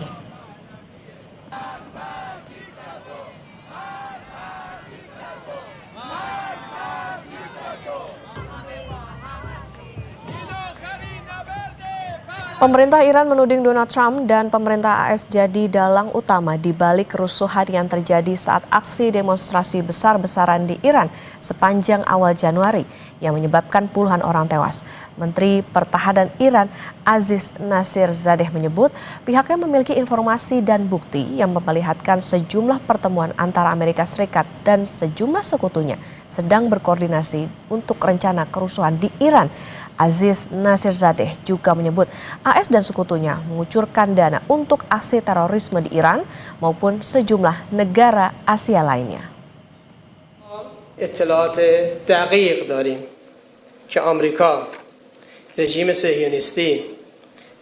Pemerintah Iran menuding Donald Trump dan pemerintah AS jadi dalang utama di balik kerusuhan yang terjadi saat aksi demonstrasi besar-besaran di Iran sepanjang awal Januari yang menyebabkan puluhan orang tewas. Menteri Pertahanan Iran Aziz Nasirzadeh menyebut pihaknya memiliki informasi dan bukti yang memperlihatkan sejumlah pertemuan antara Amerika Serikat dan sejumlah sekutunya sedang berkoordinasi untuk rencana kerusuhan di Iran. Aziz Nasirzadeh juga menyebut AS dan sekutunya mengucurkan dana untuk aksi terorisme di Iran maupun sejumlah negara Asia lainnya. اطلاعات دقیق داریم که آمریکا، رژیم صهیونیستی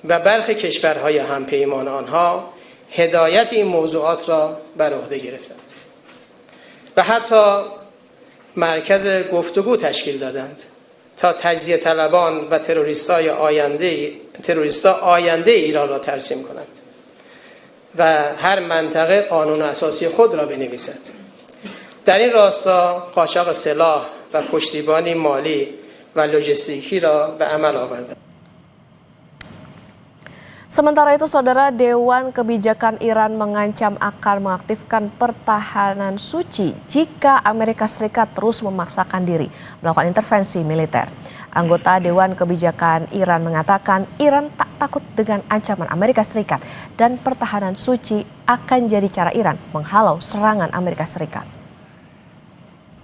و برخی کشورهای همپیمان آنها هدایت این موضوعات را بر عهده گرفتند و حتی مرکز گفتگو تشکیل دادند تا تجزیه طلبان و تروریستا آینده ایران را ترسیم کنند و هر منطقه قانون اساسی خود را بنویسد. در این راستا قاچاق سلاح و پشتیبانی مالی و لوجستیکی را به عمل آوردند. Sementara itu, Saudara, Dewan Kebijakan Iran mengancam akan mengaktifkan pertahanan suci jika Amerika Serikat terus memaksakan diri melakukan intervensi militer. Anggota Dewan Kebijakan Iran mengatakan Iran tak takut dengan ancaman Amerika Serikat dan pertahanan suci akan jadi cara Iran menghalau serangan Amerika Serikat.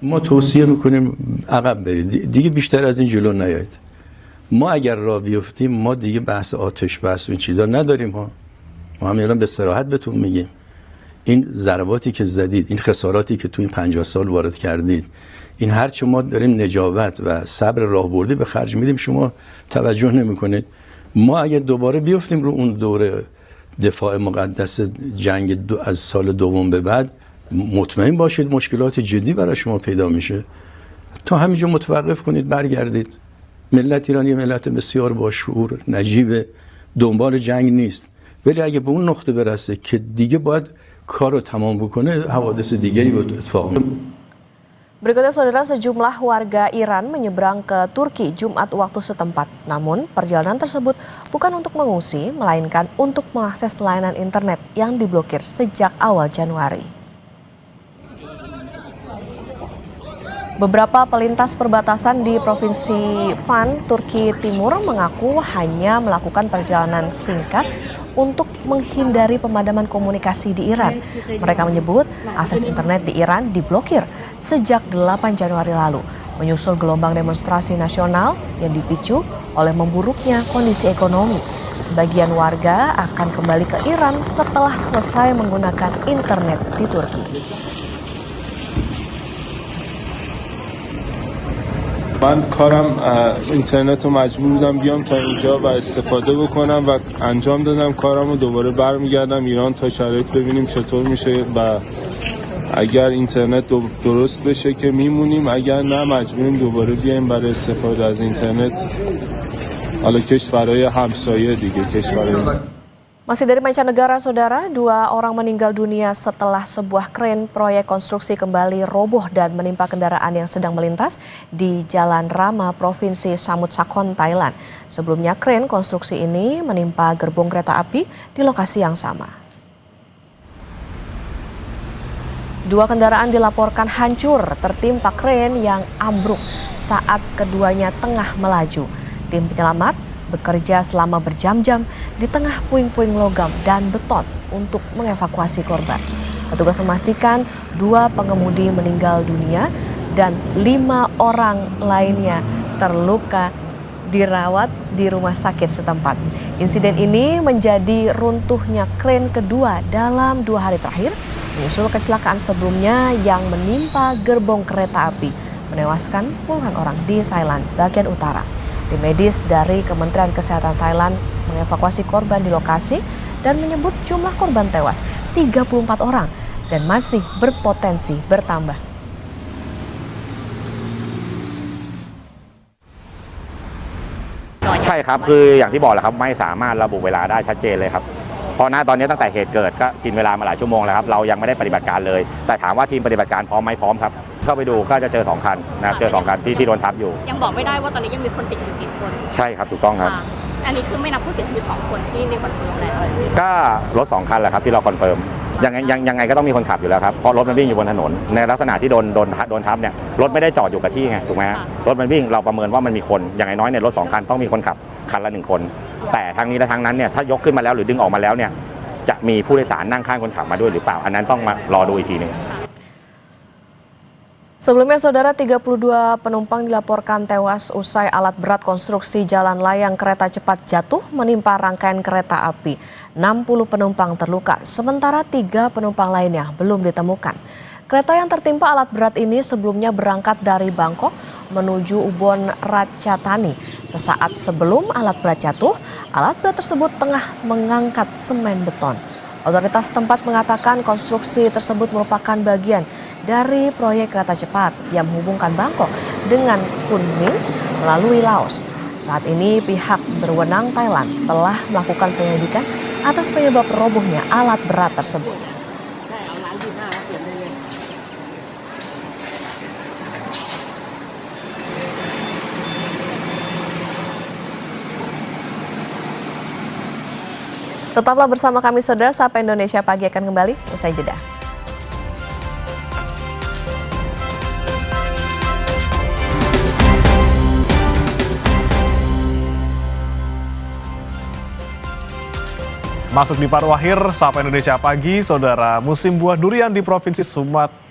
ما توصیه میکنیم عقب برید دیگه بیشتر از این جلو نیایید ما اگر راه بیفتیم ما دیگه بحث آتش بس و این چیزا نداریم ها ما هم الان به صراحت بهتون میگیم این ضرباتی که زدید این خساراتی که تو این 50 سال وارد کردید این هرچه ما داریم نجابت و صبر راهبردی به خرج میدیم شما توجه نمیکنید ما اگر دوباره بیفتیم رو اون دوره دفاع مقدس جنگ از سال دوم به بعد مطمئن باشید مشکلات جدی برای شما پیدا میشه تا همینجا متوقف کنید برگردید ملت ایران یه ملت بسیار با شعور نجیب دنبال جنگ نیست ولی اگه به اون نقطه برسه که دیگه باید کار رو تمام بکنه حوادث دیگری اتفاق میفته. Berikutnya, Saudara, sejumlah warga Iran menyeberang ke Turki Jumat waktu setempat. Namun, perjalanan tersebut bukan untuk mengungsi, melainkan untuk mengakses layanan internet yang diblokir sejak awal Januari. Beberapa pelintas perbatasan di Provinsi Van, Turki Timur mengaku hanya melakukan perjalanan singkat untuk menghindari pemadaman komunikasi di Iran. Mereka menyebut akses internet di Iran diblokir sejak 8 Januari lalu, menyusul gelombang demonstrasi nasional yang dipicu oleh memburuknya kondisi ekonomi. Sebagian warga akan kembali ke Iran setelah selesai menggunakan internet di Turki. من کارم اینترنت رو مجبور بودم بیام تا اینجا و استفاده بکنم و انجام دادم کارم رو دوباره برمیگردم ایران تا شرایط ببینیم چطور میشه و اگر اینترنت درست بشه که میمونیم اگر نه مجبوریم دوباره بیایم برای استفاده از اینترنت حالا کشورهای همسایه دیگه کشورهای Masih dari mancanegara, Saudara, 2 orang meninggal dunia setelah sebuah kren proyek konstruksi kembali roboh dan menimpa kendaraan yang sedang melintas di Jalan Rama, Provinsi Samut Sakhon, Thailand. Sebelumnya, kren konstruksi ini menimpa gerbong kereta api di lokasi yang sama. 2 kendaraan dilaporkan hancur tertimpa kren yang ambruk saat keduanya tengah melaju. Tim penyelamat bekerja selama berjam-jam di tengah puing-puing logam dan beton untuk mengevakuasi korban. Petugas memastikan 2 pengemudi meninggal dunia dan 5 orang lainnya terluka dirawat di rumah sakit setempat. Insiden ini menjadi runtuhnya kren kedua dalam 2 hari terakhir, menyusul kecelakaan sebelumnya yang menimpa gerbong kereta api, menewaskan puluhan orang di Thailand bagian utara. Tim medis dari Kementerian Kesehatan Thailand mengevakuasi korban di lokasi dan menyebut jumlah korban tewas 34 orang dan masih berpotensi bertambah.ใช่ครับคืออย่างที่บอกแหละครับไม่สามารถระบุเวลาได้ชัดเจนเลยครับเพราะณตอนนี้ตั้งแต่เหตุเกิดก็กินเวลามาหลายชั่วโมงแล้วครับเรายังไม่ได้ปฏิบัติการเลยแต่ถามว่าทีมปฏิบัติการพร้อมไหมพร้อมครับเข้าไปดูก็จะเจอ2 คันนะครับเจอ2 คันที่โดนทับอยู่ยังบอกไม่ได้ว่าตอนนี้ยังมีคนติดอยู่กี่คนใช่ครับถูกต้องครับอันนี้คือไม่นับผู้เสียชีวิต2 คนที่ในคอนเฟิร์มแล้วก็รถ2 คันแหละครับที่เราคอนเฟิร์มยังไงก็ต้องมีคนขับอยู่แล้วครับเพราะรถมันวิ่งอยู่บนถนนในลักษณะที่โดนทับเนี่ยรถไม่ได้จอดอยู่กับที่ไงถูกไหมฮะรถมันวิ่งเราประเมินว่ามันมีคนอย่างน้อยเนี่ยรถ2 คันต้องมีคนขับคันละ1 คนแต่ทั้งนี้และทั้งนั้นเนี่ยถ้ายกขึ้นมาแล้วหรือดึงออกมาแล้วเนี่ยจะมีผู้โดยสารนั่งข้างคนขับมาด้วยหรือเปล่าอันนั้นต้องมารอดูอีกทีนึง Sebelumnya, saudara, 32 penumpang dilaporkan tewas usai alat berat konstruksi jalan layang kereta cepat jatuh menimpa rangkaian kereta api. 60 penumpang terluka, sementara 3 penumpang lainnya belum ditemukan. Kereta yang tertimpa alat berat ini sebelumnya berangkat dari Bangkok menuju Ubon Ratchathani. Sesaat sebelum alat berat jatuh, alat berat tersebut tengah mengangkat semen beton. Otoritas tempat mengatakan konstruksi tersebut merupakan bagian dari proyek kereta cepat yang menghubungkan Bangkok dengan Kunming melalui Laos. Saat ini pihak berwenang Thailand telah melakukan penyelidikan atas penyebab robohnya alat berat tersebut. Tetaplah bersama kami, saudara. Sapa Indonesia Pagi akan kembali usai jeda. Masuk di paruh akhir Sapa Indonesia Pagi, saudara. Musim buah durian di Provinsi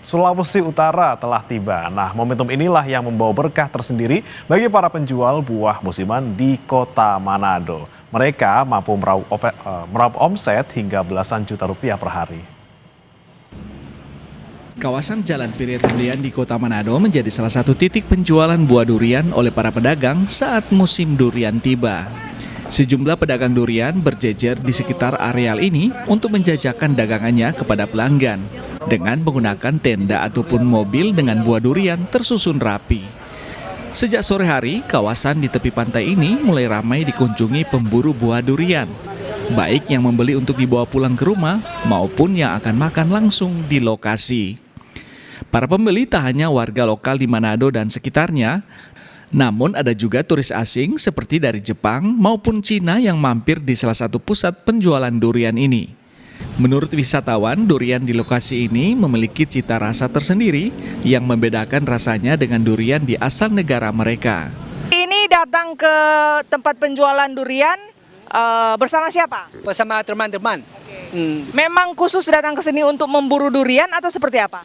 Sulawesi Utara telah tiba. Nah, momentum inilah yang membawa berkah tersendiri bagi para penjual buah musiman di Kota Manado. Mereka mampu meraup omset hingga belasan juta rupiah per hari. Kawasan Jalan Pirietendian di Kota Manado menjadi salah satu titik penjualan buah durian oleh para pedagang saat musim durian tiba. Sejumlah pedagang durian berjejer di sekitar areal ini untuk menjajakan dagangannya kepada pelanggan dengan menggunakan tenda ataupun mobil dengan buah durian tersusun rapi. Sejak sore hari, kawasan di tepi pantai ini mulai ramai dikunjungi pemburu buah durian, baik yang membeli untuk dibawa pulang ke rumah maupun yang akan makan langsung di lokasi. Para pembeli tak hanya warga lokal di Manado dan sekitarnya, namun ada juga turis asing seperti dari Jepang maupun Cina yang mampir di salah satu pusat penjualan durian ini. Menurut wisatawan, durian di lokasi ini memiliki cita rasa tersendiri yang membedakan rasanya dengan durian di asal negara mereka. Ini datang ke tempat penjualan durian bersama siapa? Bersama teman-teman. Memang khusus datang ke sini untuk memburu durian atau seperti apa?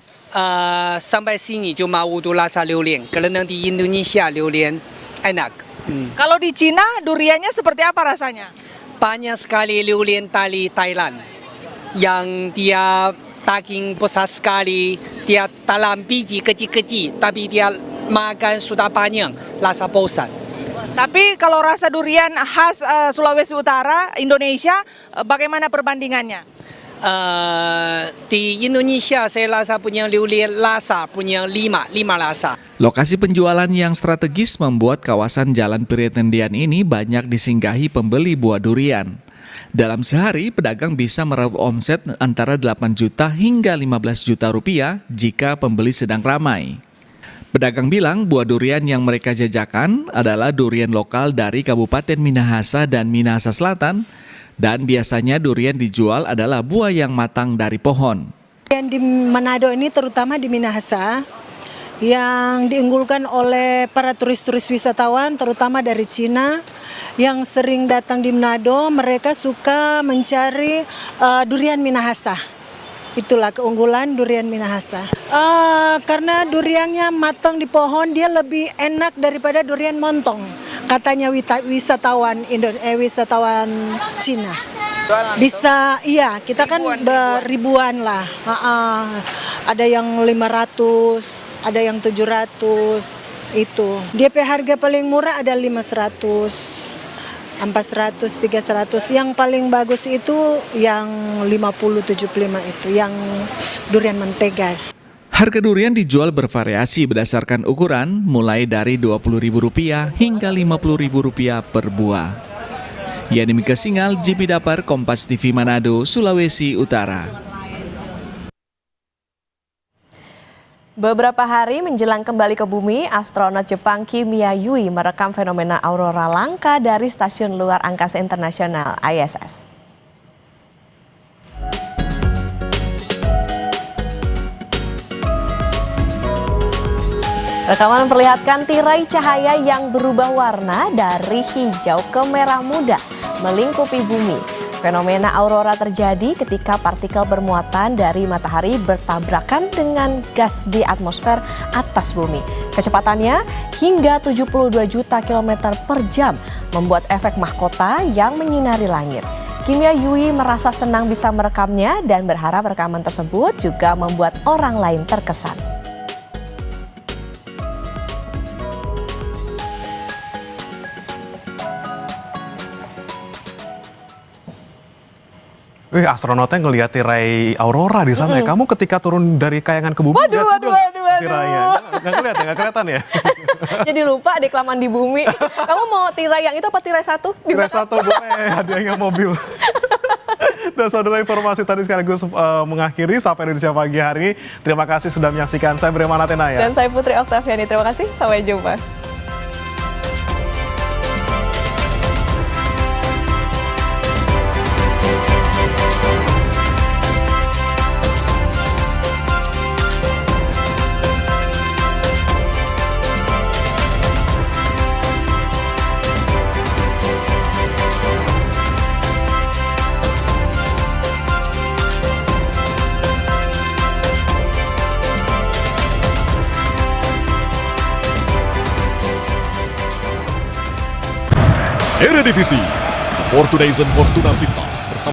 Sampai sini cuma untuk rasa durian, karena di Indonesia durian enak. Kalau di Cina duriannya seperti apa rasanya? Banyak sekali durian dari Thailand yang dia daging besar sekali, dia dalam biji kecil-kecil, tapi dia makan sudah banyak, rasa bosan. Tapi kalau rasa durian khas Sulawesi Utara, Indonesia, bagaimana perbandingannya? Di Indonesia saya rasa punya durian rasa punya lima rasa. Lokasi penjualan yang strategis membuat kawasan Jalan Pirietendian ini banyak disinggahi pembeli buah durian. Dalam sehari, pedagang bisa meraup omset antara 8 juta hingga 15 juta rupiah jika pembeli sedang ramai. Pedagang bilang buah durian yang mereka jajakan adalah durian lokal dari Kabupaten Minahasa dan Minahasa Selatan, dan biasanya durian dijual adalah buah yang matang dari pohon. Yang di Manado ini terutama di Minahasa, yang diunggulkan oleh para turis-turis wisatawan terutama dari Cina yang sering datang di Manado, mereka suka mencari durian Minahasa. Itulah keunggulan durian Minahasa. Karena duriannya matang di pohon, dia lebih enak daripada durian montong, katanya wisatawan Cina. Bisa, iya, kita kan beribuan lah. Ada yang 500, ada yang 700 itu. DP harga paling murah ada 500. 400, 300. Yang paling bagus itu yang 50, 75 itu, yang durian mentega. Harga durian dijual bervariasi berdasarkan ukuran, mulai dari Rp20.000 hingga Rp50.000 per buah. Yani Mika Singal, Jimmy Dapar, Kompas TV Manado, Sulawesi Utara. Beberapa hari menjelang kembali ke bumi, astronot Jepang Kim Ya-yui merekam fenomena aurora langka dari Stasiun Luar Angkasa Internasional ISS. Rekaman memperlihatkan tirai cahaya yang berubah warna dari hijau ke merah muda melingkupi bumi. Fenomena aurora terjadi ketika partikel bermuatan dari matahari bertabrakan dengan gas di atmosfer atas bumi. Kecepatannya hingga 72 juta kilometer per jam, membuat efek mahkota yang menyinari langit. Kimia Yui merasa senang bisa merekamnya dan berharap rekaman tersebut juga membuat orang lain terkesan. Astronotnya ngelihat tirai aurora di sana ya. Kamu ketika turun dari kayangan ke bumi, Waduh. tirainya. Nggak kelihatan ya? Jadi lupa deh kelamaan di bumi. Kamu mau tirai yang itu apa tirai satu? Tirai satu boleh, hadiahnya mobil. Dan saudara, informasi tadi sekaligus mengakhiri Sapa Indonesia Pagi hari ini. Terima kasih sudah menyaksikan. Saya Beriman Atenaya. Dan saya Putri Oktaviani. Terima kasih. Sampai jumpa. Eredivisie, Fortuna Fortuna Sinta